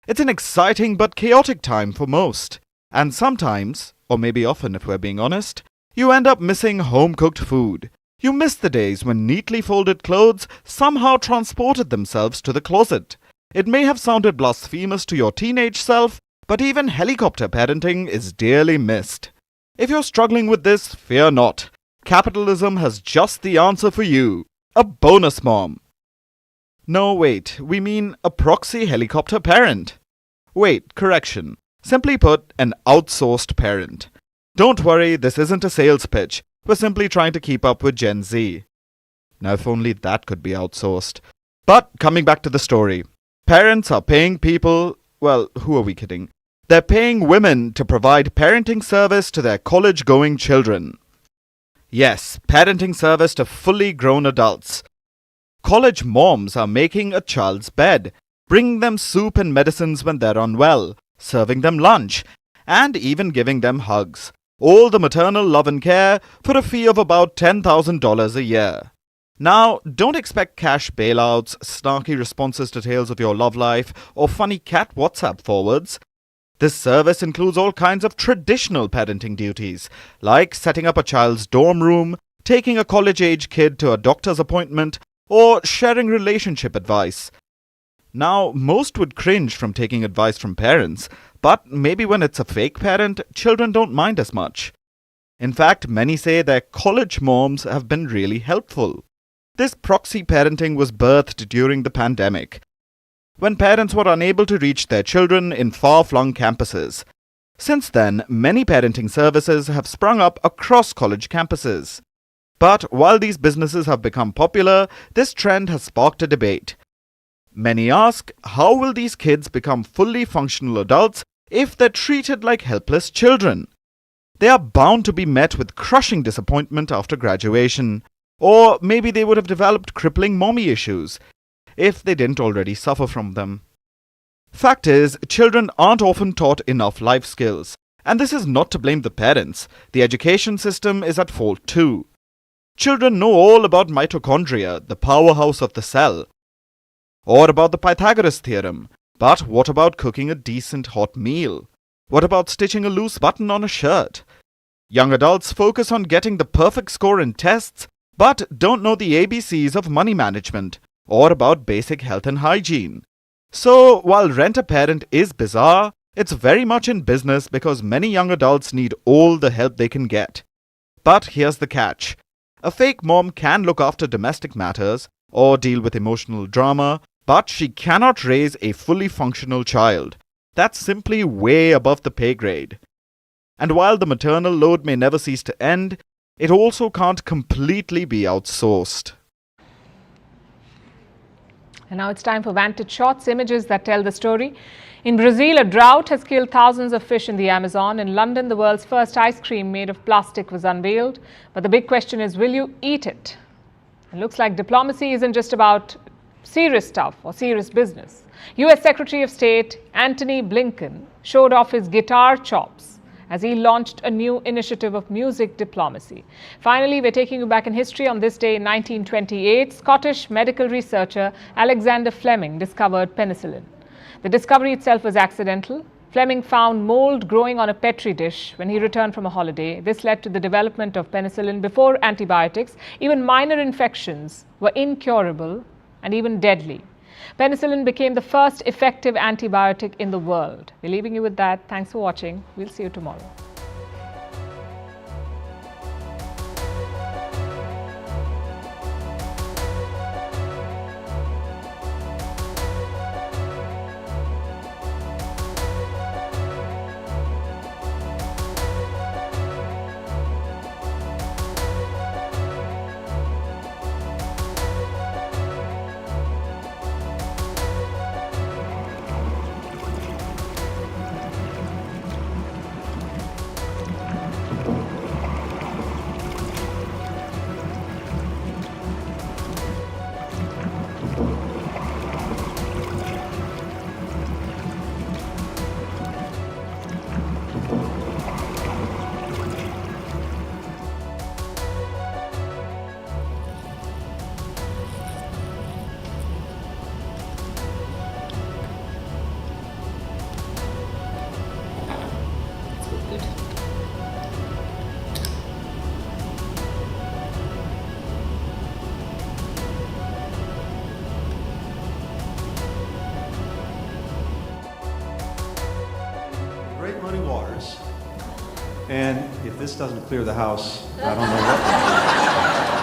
It's an exciting but chaotic time for most. And sometimes, or maybe often if we're being honest, you end up missing home-cooked food. You miss the days when neatly folded clothes somehow transported themselves to the closet. It may have sounded blasphemous to your teenage self, But even helicopter parenting is dearly missed. If you're struggling with this, fear not. Capitalism has just the answer for you. A bonus mom. No, wait, we mean a proxy helicopter parent. Wait, correction. Simply put, an outsourced parent. Don't worry, this isn't a sales pitch. We're simply trying to keep up with Gen Z. Now, if only that could be outsourced. But coming back to the story. Parents are paying people, well, who are we kidding? They're paying women to provide parenting service to their college-going children. Yes, parenting service to fully grown adults. College moms are making a child's bed, bringing them soup and medicines when they're unwell, serving them lunch, and even giving them hugs. All the maternal love and care for a fee of about $10,000 a year. Now, don't expect cash bailouts, snarky responses to tales of your love life, or funny cat WhatsApp forwards. This service includes all kinds of traditional parenting duties, like setting up a child's dorm room, taking a college-age kid to a doctor's appointment, or sharing relationship advice. Now, most would cringe from taking advice from parents, but maybe when it's a fake parent, children don't mind as much. In fact, many say their college moms have been really helpful. This proxy parenting was birthed during the pandemic, when parents were unable to reach their children in far-flung campuses. Since then, many parenting services have sprung up across college campuses. But while these businesses have become popular, this trend has sparked a debate. Many ask, how will these kids become fully functional adults if they're treated like helpless children? They are bound to be met with crushing disappointment after graduation. Or maybe they would have developed crippling mommy issues, if they didn't already suffer from them. Fact is, children aren't often taught enough life skills. And this is not to blame the parents. The education system is at fault too. Children know all about mitochondria, the powerhouse of the cell, or about the Pythagoras theorem. But what about cooking a decent hot meal? What about stitching a loose button on a shirt? Young adults focus on getting the perfect score in tests, but don't know the ABCs of money management, or about basic health and hygiene. So, while Rent-A-Parent is bizarre, it's very much in business because many young adults need all the help they can get. But here's the catch. A fake mom can look after domestic matters, or deal with emotional drama, but she cannot raise a fully functional child. That's simply way above the pay grade. And while the maternal load may never cease to end, it also can't completely be outsourced. And now it's time for Vantage Shots, images that tell the story. In Brazil, a drought has killed thousands of fish in the Amazon. In London, the world's first ice cream made of plastic was unveiled. But the big question is, will you eat it? It looks like diplomacy isn't just about serious stuff or serious business. US Secretary of State Antony Blinken showed off his guitar chops as he launched a new initiative of music diplomacy. Finally, we're taking you back in history. On this day in 1928, Scottish medical researcher Alexander Fleming discovered penicillin. The discovery itself was accidental. Fleming found mold growing on a petri dish when he returned from a holiday. This led to the development of penicillin before antibiotics. Even minor infections were incurable and even deadly. Penicillin became the first effective antibiotic in the world. We're leaving you with that. Thanks for watching. We'll see you tomorrow. muddy waters. And if this doesn't clear the house, I don't know what.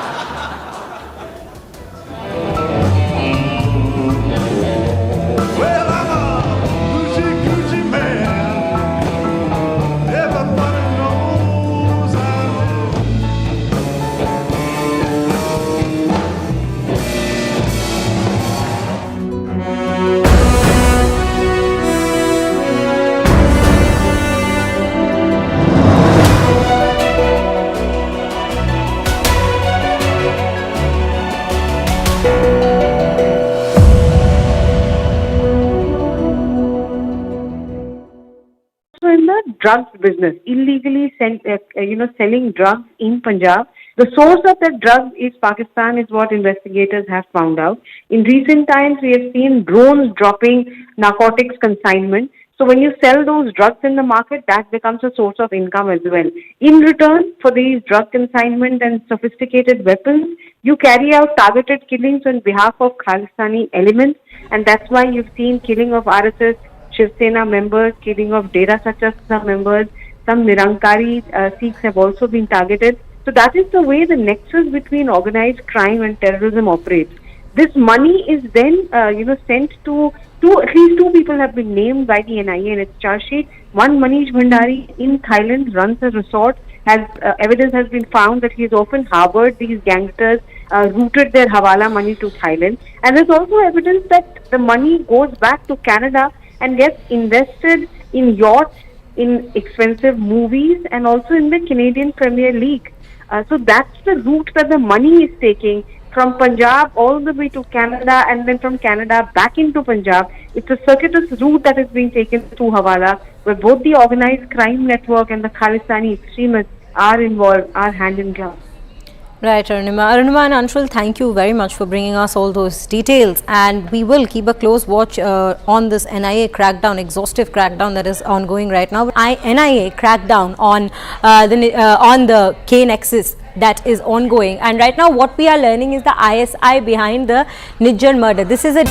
In the drugs business, illegally selling drugs in Punjab. The source of that drug is Pakistan, is what investigators have found out. In recent times, we have seen drones dropping narcotics consignment. So when you sell those drugs in the market, that becomes a source of income as well. In return for these drug consignment and sophisticated weapons, you carry out targeted killings on behalf of Khalistani elements, and that's why you've seen killing of RSS Shiv Sena members, killing of Dera Sachastra members. Some Nirankari Sikhs have also been targeted. So that is the way the nexus between organized crime and terrorism operates. This money is then, sent to at least two people have been named by the NIA in its charge sheet. One, Manish Bhandari in Thailand, runs a resort. Evidence has been found that he has often harbored these gangsters, routed their hawala money to Thailand. And there's also evidence that the money goes back to Canada and gets invested in yachts, in expensive movies, and also in the Canadian Premier League. So that's the route that the money is taking from Punjab all the way to Canada, and then from Canada back into Punjab. It's a circuitous route that is being taken through Hawala, where both the organized crime network and the Khalistani extremists are involved, are hand in glove. Right, Arunima. Arunima and Anshul, thank you very much for bringing us all those details, and we will keep a close watch on this NIA crackdown, exhaustive crackdown that is ongoing right now. NIA crackdown on the K-Nexus that is ongoing, and right now what we are learning is the ISI behind the Nijjar murder. This is a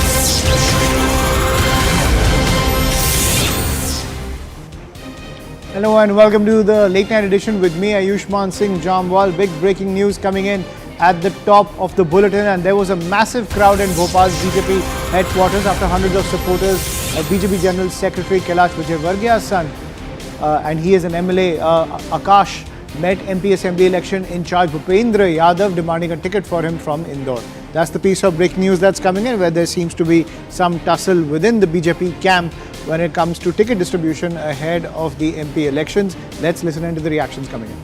Hello and welcome to the late night edition with me, Ayushman Singh Jamwal. Big breaking news coming in at the top of the bulletin, and there was a massive crowd in Bhopal's BJP headquarters after hundreds of supporters of BJP General Secretary Kailash Vijayvargiya's son, and he is an MLA, Akash, met MP Assembly election in charge Bhupendra Yadav, demanding a ticket for him from Indore. That's the piece of breaking news that's coming in, where there seems to be some tussle within the BJP camp when it comes to ticket distribution ahead of the MP elections. Let's listen into the reactions coming in.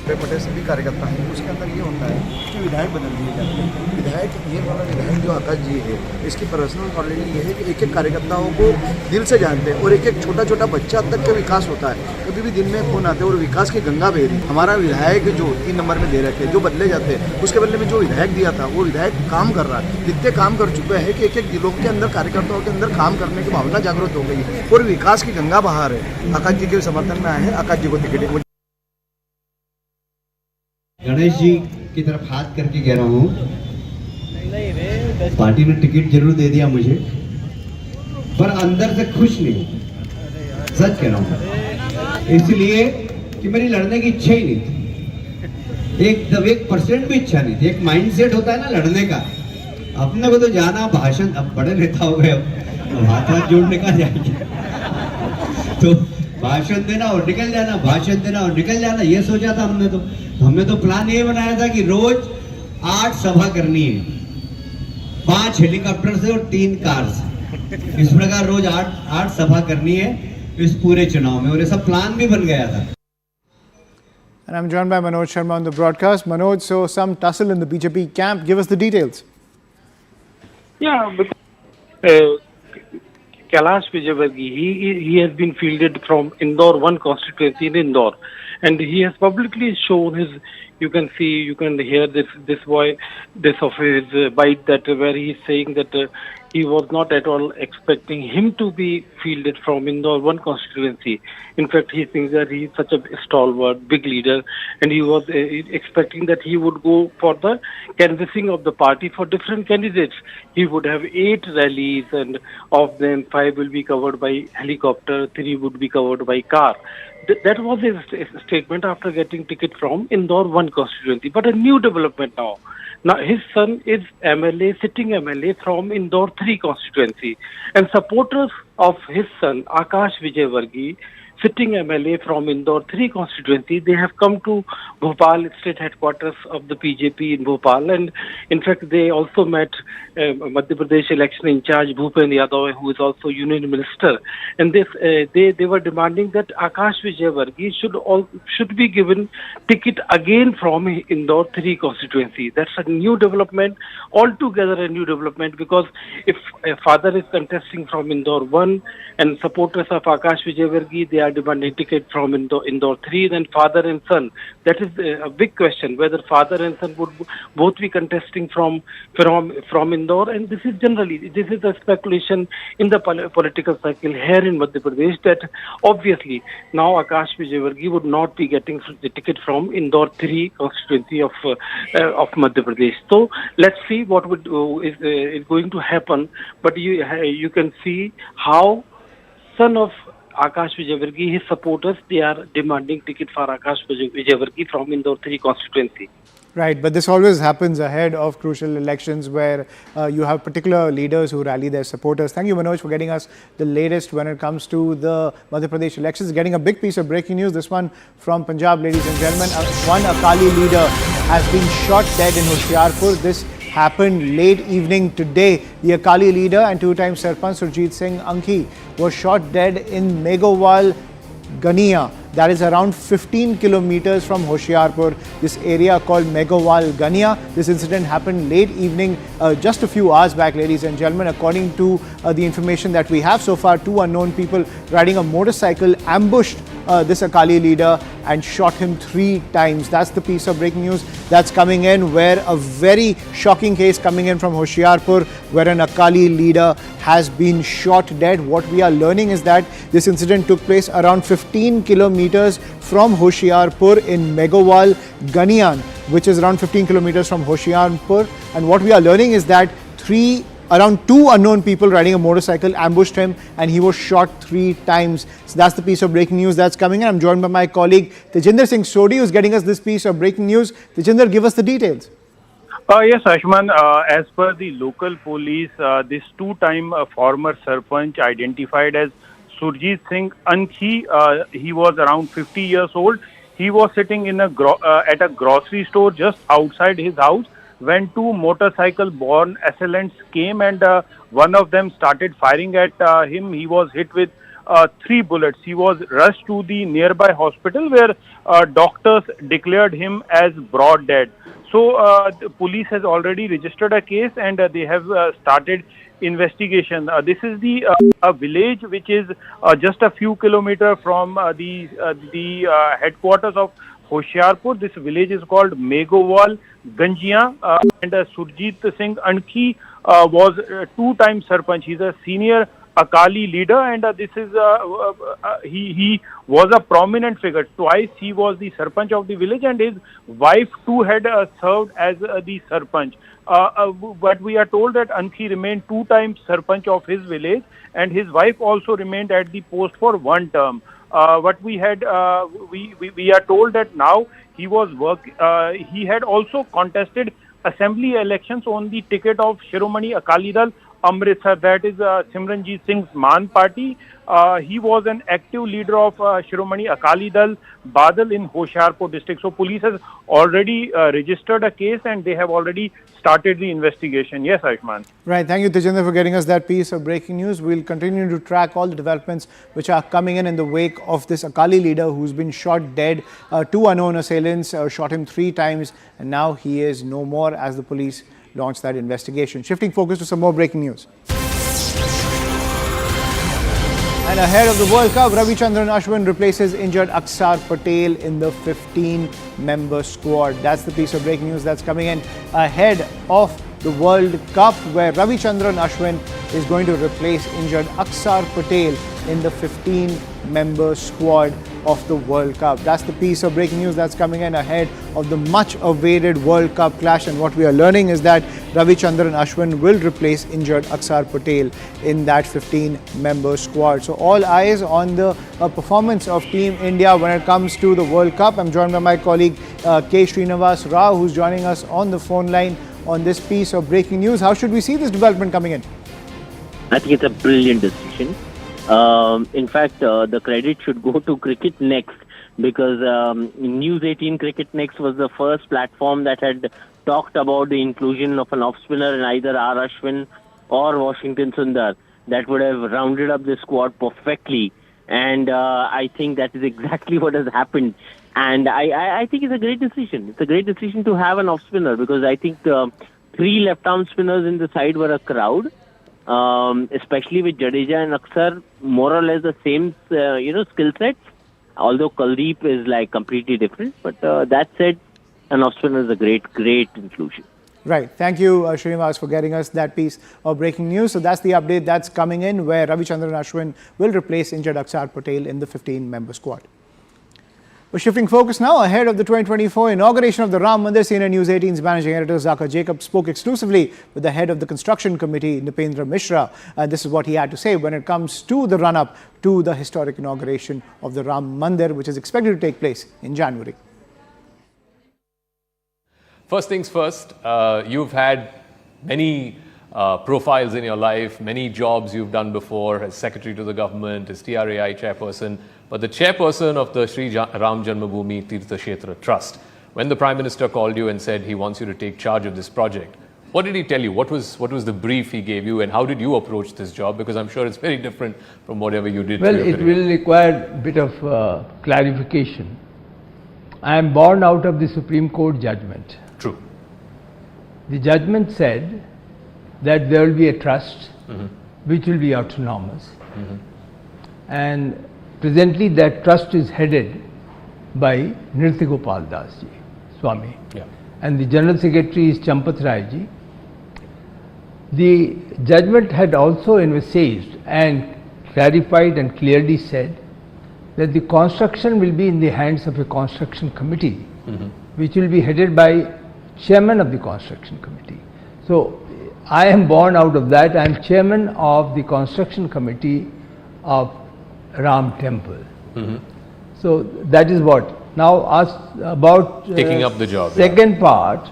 Patel सभी कार्यकर्ता हैं, उसके अंदर ये होता है कि विधायक बदल दिए जाते हैं। विधायक, ये वाला विधायक जो आकाश जी है, इसकी पर्सनल क्वालिटी ये है कि एक एक कार्यकर्ताओं को दिल से जानते हैं और एक एक छोटा छोटा बच्चा तक का विकास होता है। कभी भी दिन में फोन आते हैं और विकास की गंगा बह रही। हमारा विधायक जो 3 नंबर में दे रखे, जो बदले जाते हैं, उसके बदले में जो विधायक दिया था वो विधायक काम कर रहा है। इतने काम कर चुके हैं कि एक एक दिलों के अंदर, कार्यकर्ताओं के अंदर काम करने की भावना जागृत हो गई है और विकास की गंगा बहा रहे। आकाश जी के समर्थन में आए हैं, आकाश जी को टिकट। गणेश जी की तरफ हाथ करके कह रहा हूँ, पार्टी ने टिकट जरूर दे दिया मुझे, पर अंदर से खुश नहीं, सच कह रहा हूँ, इसलिए कि मेरी लड़ने की इच्छा ही नहीं थी, 1% भी इच्छा नहीं थी। एक माइंडसेट होता है ना लड़ने का, अपने को तो जाना भाषण, अब बड़े नेता हो गए, अब हाथ जोड़ने का जाएंगे, तो भाषण देना और निकल जाना, भाषण देना और निकल जाना, ये सोचा था हमने तो प्लान ये बनाया था कि रोज 8 सभा करनी है, 5 हेलीकॉप्टर से और 3 कार से, इस प्रकार रोज 8 सभा करनी है इस पूरे चुनाव में, और ये सब प्लान भी बन गया था। And I'm joined by Manoj Sharma on the broadcast. Manoj, so some tussle in the BJP camp. Give us the details. Yeah, but Kailash Vijayvargiya, he has been fielded from Indore, one constituency in Indore, and he has publicly shown his. You can hear this of his bite, that where he is saying that he was not at all expecting him to be fielded from Indore 1 constituency. In fact, he thinks that he is such a stalwart, big leader, and he was expecting that he would go for the canvassing of the party for different candidates. He would have 8 rallies, and of them 5 will be covered by helicopter, 3 would be covered by car. That was his statement after getting ticket from Indore 1 constituency. But a new development now. Now, his son is MLA, sitting MLA from Indore 3 constituency. And supporters of his son, Akash Vijayvargi, sitting MLA from Indore 3 constituency, they have come to Bhopal, state headquarters of the BJP in Bhopal. And in fact, they also met Madhya Pradesh election in charge, Bhupen Yadav, who is also union minister. And they were demanding that Akash Vijayvargi should be given ticket again from Indore 3 constituency. That's a new development, altogether a new development, because if a father is contesting from Indore 1 and supporters of Akash Vijayvargi, they are demanding ticket from Indore 3, then father and son. That is a big question, whether father and son would both be contesting from Indore. And this is a speculation in the political cycle here in Madhya Pradesh, that obviously now Akash Vijayvargi would not be getting the ticket from Indore 3 constituency of Madhya Pradesh. So let's see what is going to happen. But you can see how son of Akash Vijayvargi, his supporters, they are demanding ticket for Akash Vijayvargi from Indore 3 constituency. Right, but this always happens ahead of crucial elections where you have particular leaders who rally their supporters. Thank you, Manoj, for getting us the latest when it comes to the Madhya Pradesh elections. Getting a big piece of breaking news, this one from Punjab, ladies and gentlemen. One Akali leader has been shot dead in Hoshiarpur. This happened late evening today. The Akali leader and two-time Sarpanch Surjit Singh Ankhi was shot dead in Megowal, Ganiya. That is around 15 kilometers from Hoshiarpur, this area called Megowal, Ganiya. This incident happened late evening, just a few hours back, ladies and gentlemen. According to the information that we have so far, 2 unknown people riding a motorcycle ambushed this Akali leader and shot him 3 times. That's the piece of breaking news that's coming in, where a very shocking case coming in from Hoshiarpur, where an Akali leader has been shot dead. What we are learning is that this incident took place around 15 kilometers from Hoshiarpur in Megowal, Ganiyan, which is around 15 kilometers from Hoshiarpur. And what we are learning is that around 2 unknown people riding a motorcycle ambushed him and he was shot 3 times. So that's the piece of breaking news that's coming in. I'm joined by my colleague Tejinder Singh Sodhi, who's getting us this piece of breaking news. Tejinder, give us the details. Yes, Ashman, as per the local police, this 2-time former Sarpanch identified as Surjit Singh Ankhi, he was around 50 years old. He was sitting in at a grocery store just outside his house when 2 motorcycle-borne assailants came, and one of them started firing at him. He was hit with 3 bullets. He was rushed to the nearby hospital where doctors declared him as broad dead. So the police has already registered a case and they have started investigation. This is the a village which is just a few kilometers from the headquarters of Hoshiarpur. This village is called Megowal, Ganjia, and Surjit Singh Ankhi was 2-time Sarpanch. He's a senior Akali leader, and this is he was a prominent figure. Twice he was the Sarpanch of the village, and his wife too had served as the Sarpanch. But we are told that Ankhi remained 2 times Sarpanch of his village, and his wife also remained at the post for 1 term. What we had, we are told that now he was he had also contested assembly elections on the ticket of Shiromani Akali Dal Amritsar, that is Simranjit Singh's Man party. He was an active leader of Shiromani Akali Dal Badal in Hoshiarpur district. So police has already registered a case and they have already started the investigation. Yes, Ayushman. Right. Thank you, Tejinder, for getting us that piece of breaking news. We'll continue to track all the developments which are coming in the wake of this Akali leader who's been shot dead. 2 unknown assailants shot him 3 times, and now he is no more as the police launch that investigation. Shifting focus to some more breaking news. And ahead of the World Cup, Ravichandran Ashwin replaces injured Aksar Patel in the 15-member squad. That's the piece of breaking news that's coming in ahead of the World Cup, where Ravichandran Ashwin is going to replace injured Akshar Patel in the 15-member squad of the World Cup. That's the piece of breaking news that's coming in ahead of the much-awaited World Cup clash. And what we are learning is that Ravichandran Ashwin will replace injured Akshar Patel in that 15-member squad. So all eyes on the performance of Team India when it comes to the World Cup. I'm joined by my colleague K. Srinivas Rao, who's joining us on the phone line on this piece of breaking news. How should we see this development coming in? I think it's a brilliant decision. In fact, the credit should go to Cricket Next, because News 18 Cricket Next was the first platform that had talked about the inclusion of an off-spinner in either R. Ashwin or Washington Sundar. That would have rounded up the squad perfectly. And I think that is exactly what has happened. And I think it's a great decision. It's a great decision to have an off-spinner, because I think three left-arm spinners in the side were a crowd. Especially with Jadeja and Akshar, more or less the same, skill sets. Although Kuldeep is like completely different. But that said, an off-spinner is a great inclusion. Right. Thank you, Srinivas, for getting us that piece of breaking news. So that's the update that's coming in, where Ravichandran Ashwin will replace injured Akshar Patel in the 15-member squad. We're shifting focus now ahead of the 2024 inauguration of the Ram Mandir. Senior News 18's managing editor Zakir Jacob spoke exclusively with the head of the construction committee, Nipendra Mishra. This is what he had to say when it comes to the run-up to the historic inauguration of the Ram Mandir, which is expected to take place in January. First things first, you've had many profiles in your life, many jobs you've done before as secretary to the government, as TRAI chairperson, but the chairperson of the Sri Ram Janmabhoomi Tirtha Kshetra Trust. When the Prime Minister called you and said he wants you to take charge of this project, what did he tell you? What was the brief he gave you, and how did you approach this job? Because I'm sure it's very different from whatever you did. Well, it will require a bit of clarification. I am born out of the Supreme Court judgment. True. The judgment said that there will be a trust which will be autonomous. And presently that trust is headed by Nritya Gopal Das ji, Swami. Yeah. And the General Secretary is Champat Rai ji. The judgment had also envisaged and clarified and clearly said that the construction will be in the hands of a construction committee, which will be headed by chairman of the construction committee. So I am born out of that. I am chairman of the construction committee of Ram Temple. So that is what. Now ask about taking up the job. Second part,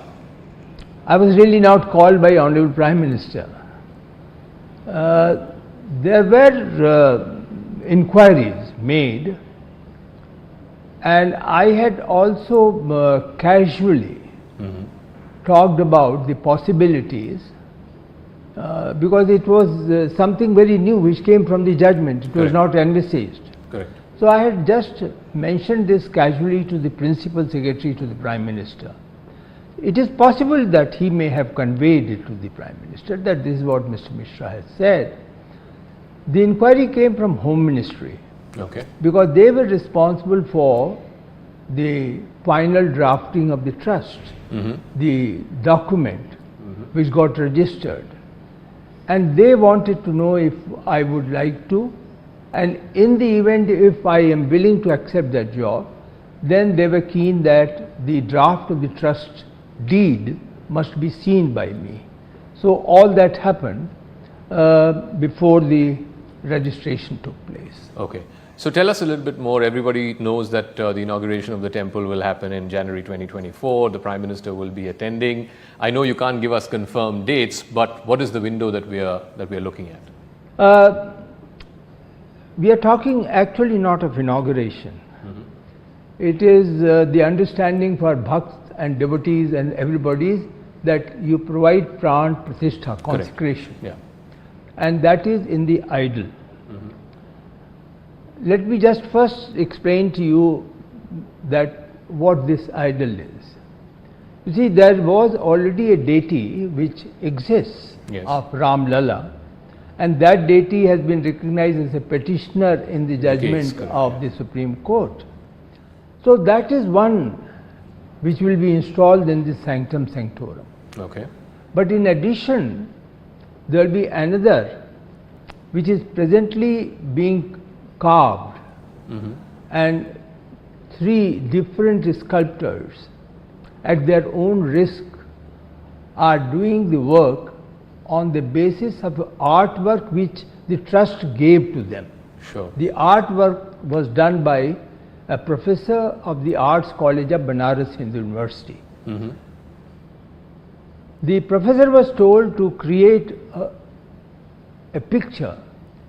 I was really not called by Honorable Prime Minister. There were inquiries made, and I had also casually talked about the possibilities because it was something very new which came from the judgment. It was not envisaged. Correct. So I had just mentioned this casually to the Principal Secretary to the Prime Minister. It is possible that he may have conveyed it to the Prime Minister that this is what Mr. Mishra has said. The inquiry came from Home Ministry. Okay. Because they were responsible for the final drafting of the trust, the document which got registered. And they wanted to know if I would like to, and in the event if I am willing to accept that job, then they were keen that the draft of the trust deed must be seen by me. So all that happened before the registration took place. Okay. So tell us a little bit more. Everybody knows that the inauguration of the temple will happen in January 2024. The Prime Minister will be attending. I know you can't give us confirmed dates, but what is the window that we are looking at? We are talking actually not of inauguration. It is the understanding for bhakts and devotees and everybody that you provide pran pratishtha, consecration. Yeah. And that is in the idol. Let me just first explain to you that what this idol is. You see, there was already a deity which exists of Ram Lala, and that deity has been recognized as a petitioner in the judgment of the Supreme Court. So that is one which will be installed in the sanctum sanctorum. Okay. But in addition, there will be another which is presently being carved, and 3 different sculptors at their own risk are doing the work on the basis of artwork which the trust gave to them. Sure. The artwork was done by a professor of the Arts College of Banaras Hindu University. The professor was told to create a picture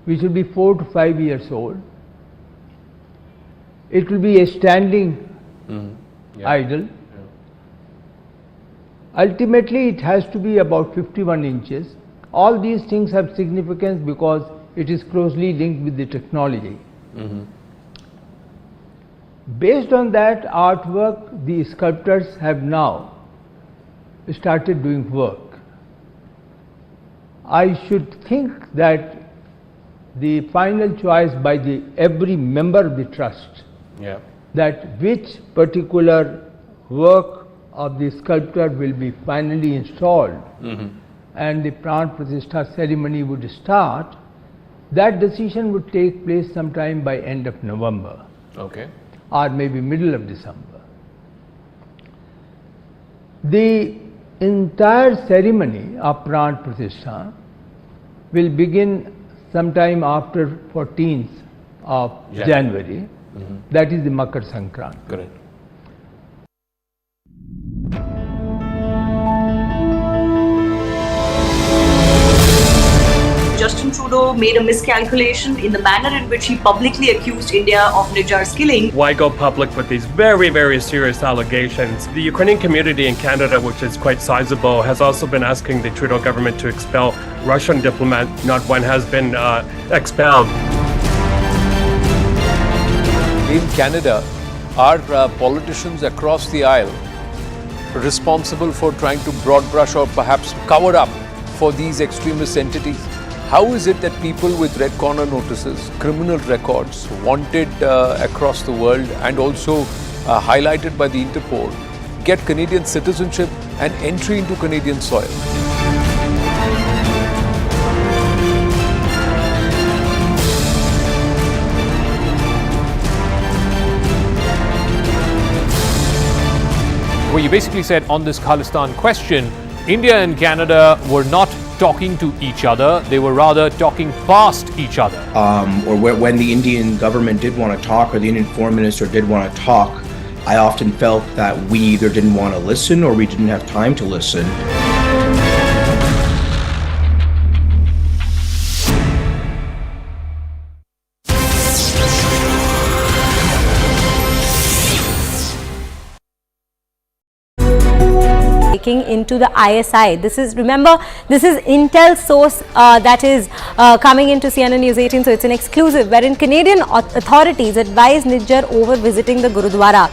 which will be 4 to 5 years old. It will be a standing idol. Ultimately, it has to be about 51 inches. All these things have significance because it is closely linked with the technology. Based on that artwork, the sculptors have now started doing work. I should think that the final choice by every member of the trust, that which particular work of the sculptor will be finally installed and the Pran Pratishtha ceremony would start, that decision would take place sometime by end of November. Or maybe middle of December. The entire ceremony of Pran Pratishtha will begin sometime after 14th of January. That is the Makar Sankranti. Correct. Justin Trudeau made a miscalculation in the manner in which he publicly accused India of Nijjar's killing. Why go public with these very, very serious allegations? The Ukrainian community in Canada, which is quite sizable, has also been asking the Trudeau government to expel Russian diplomat. Not one has been expelled. In Canada, are politicians across the aisle responsible for trying to broad brush or perhaps cover up for these extremist entities? How is it that people with red corner notices, criminal records, wanted across the world and also highlighted by the Interpol, get Canadian citizenship and entry into Canadian soil? Well, you basically said on this Khalistan question, India and Canada were not talking to each other, they were rather talking past each other. Or when the Indian government did want to talk, or the Indian foreign minister did want to talk, I often felt that we either didn't want to listen or we didn't have time to listen. Into the ISI. This is, remember, this is intel source that is coming into CNN News 18, so it's an exclusive, wherein Canadian authorities advise Nijjar over visiting the Gurudwara.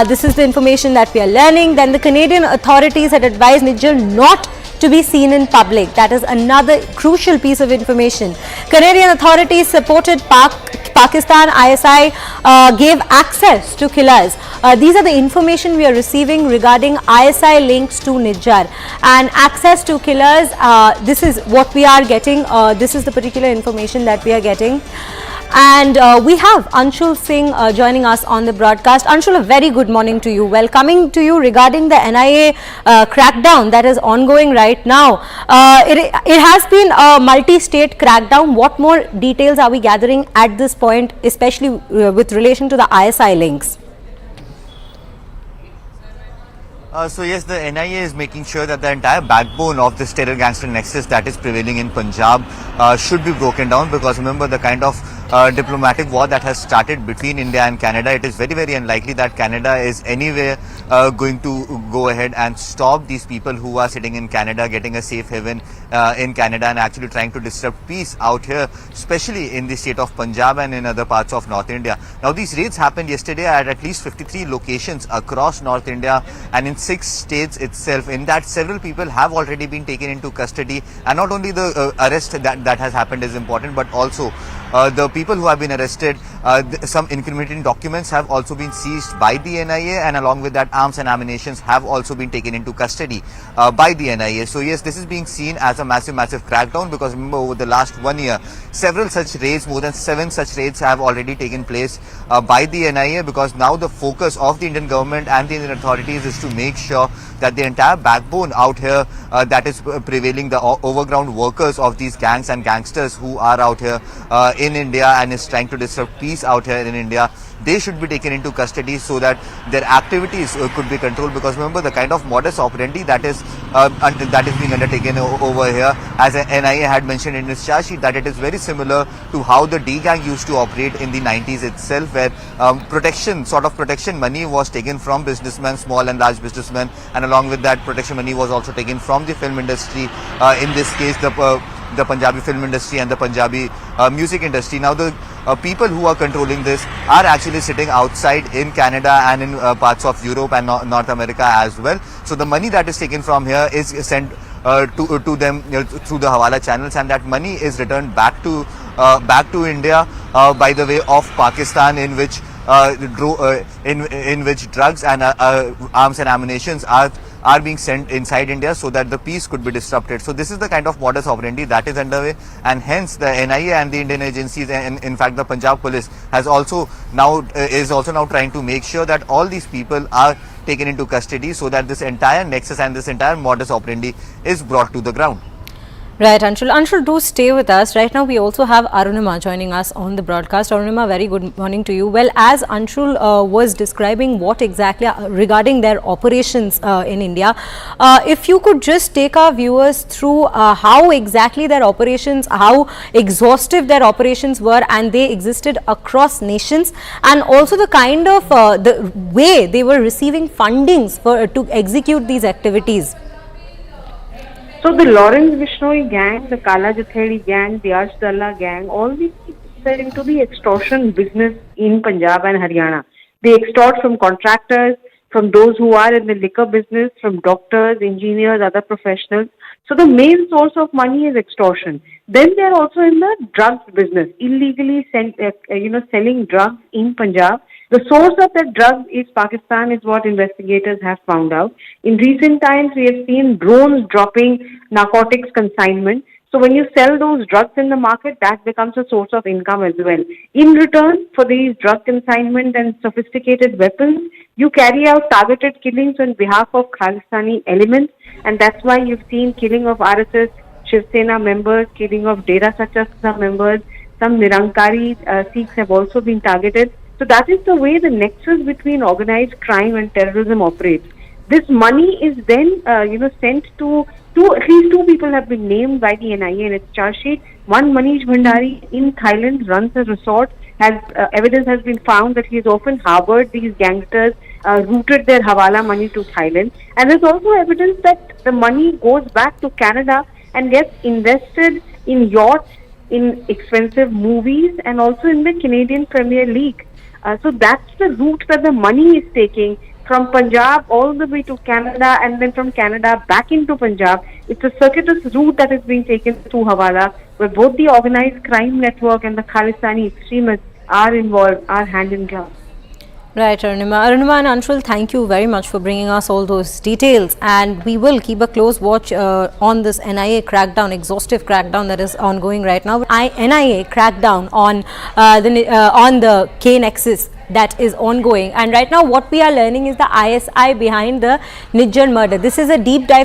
This is the information that we are learning. Then the Canadian authorities had advised Nijjar not to be seen in public. That is another crucial piece of information. Canadian authorities supported Pakistan ISI gave access to killers. These are the information we are receiving regarding ISI links to Nijjar and access to killers. This is what we are getting. This is the particular information that we are getting. And we have Anshul Singh joining us on the broadcast. Anshul, a very good morning to you. Welcoming to you regarding the NIA crackdown that is ongoing right now. It has been a multi-state crackdown. What more details are we gathering at this point, especially with relation to the ISI links? So yes, the NIA is making sure that the entire backbone of this terror gangster nexus that is prevailing in Punjab should be broken down, because remember the kind of diplomatic war that has started between India and Canada, it is very, very unlikely that Canada is anywhere going to go ahead and stop these people who are sitting in Canada, getting a safe haven in Canada and actually trying to disrupt peace out here, especially in the state of Punjab and in other parts of North India. Now these raids happened yesterday at least 53 locations across North India and in 6 states itself. In that, several people have already been taken into custody, and not only the arrest that has happened is important, but also the people who have been arrested, some incriminating documents have also been seized by the NIA, and along with that arms and ammunition have also been taken into custody by the NIA. So yes, this is being seen as a massive crackdown, because remember, over the last 1 year, several such raids, more than 7 such raids have already taken place by the NIA, because now the focus of the Indian government and the Indian authorities is to make sure that the entire backbone out here that is prevailing, the overground workers of these gangs and gangsters who are out here in India and is trying to disrupt peace out here in India, they should be taken into custody so that their activities could be controlled. Because remember, the kind of modus operandi that is being undertaken over here, as NIA had mentioned in its charge sheet, that it is very similar to how the D gang used to operate in the 90s itself, where protection money was taken from businessmen, small and large businessmen, and along with that, protection money was also taken from the film industry, in this case the Punjabi film industry and the Punjabi music industry. Now the people who are controlling this are actually sitting outside in Canada and in parts of Europe and North America as well. So the money that is taken from here is sent to them through the Hawala channels, and that money is returned back to India by the way of Pakistan, in which drugs and arms and ammunitions are being sent inside India so that the peace could be disrupted. So this is the kind of modus operandi that is underway, and hence the NIA and the Indian agencies, and in fact the Punjab police is also now trying to make sure that all these people are taken into custody so that this entire nexus and this entire modus operandi is brought to the ground. Right, Anshul. Anshul, do stay with us. Right now, we also have Arunima joining us on the broadcast. Arunima, very good morning to you. Well, as Anshul was describing what exactly regarding their operations in India, if you could just take our viewers through how exactly their operations, how exhaustive their operations were, and they existed across nations, and also the kind of the way they were receiving fundings to execute these activities. So the Lawrence Vishnoi gang, the Kala Jathedi gang, the Ashdalla gang, all these people are into the extortion business in Punjab and Haryana. They extort from contractors, from those who are in the liquor business, from doctors, engineers, other professionals. So the main source of money is extortion. Then they are also in the drugs business, illegally selling drugs in Punjab. The source of that drug is Pakistan, is what investigators have found out. In recent times, we have seen drones dropping narcotics consignment. So when you sell those drugs in the market, that becomes a source of income as well. In return for these drug consignment and sophisticated weapons, you carry out targeted killings on behalf of Khalistani elements, and that's why you've seen killing of RSS Shiv Sena members, killing of Dera Sachastra members. Some Nirankari Sikhs have also been targeted. So that is the way the nexus between organized crime and terrorism operates. This money is then, sent to at least 2 people have been named by the NIA in its charge sheet. One, Manish Bhandari in Thailand, runs a resort. Evidence has been found that he has often harbored these gangsters, routed their Hawala money to Thailand. And there's also evidence that the money goes back to Canada and gets invested in yachts, in expensive movies, and also in the Canadian Premier League. So that's the route that the money is taking from Punjab all the way to Canada, and then from Canada back into Punjab. It's a circuitous route that is being taken through Hawala, where both the organized crime network and the Khalistani extremists are involved, are hand in glove. Right, Arunima. Arunima and Anshul, thank you very much for bringing us all those details, and we will keep a close watch on this NIA crackdown, exhaustive crackdown that is ongoing right now. NIA crackdown on the K-Nexus that is ongoing, and right now what we are learning is the ISI behind the Nijjar murder. This is a deep dive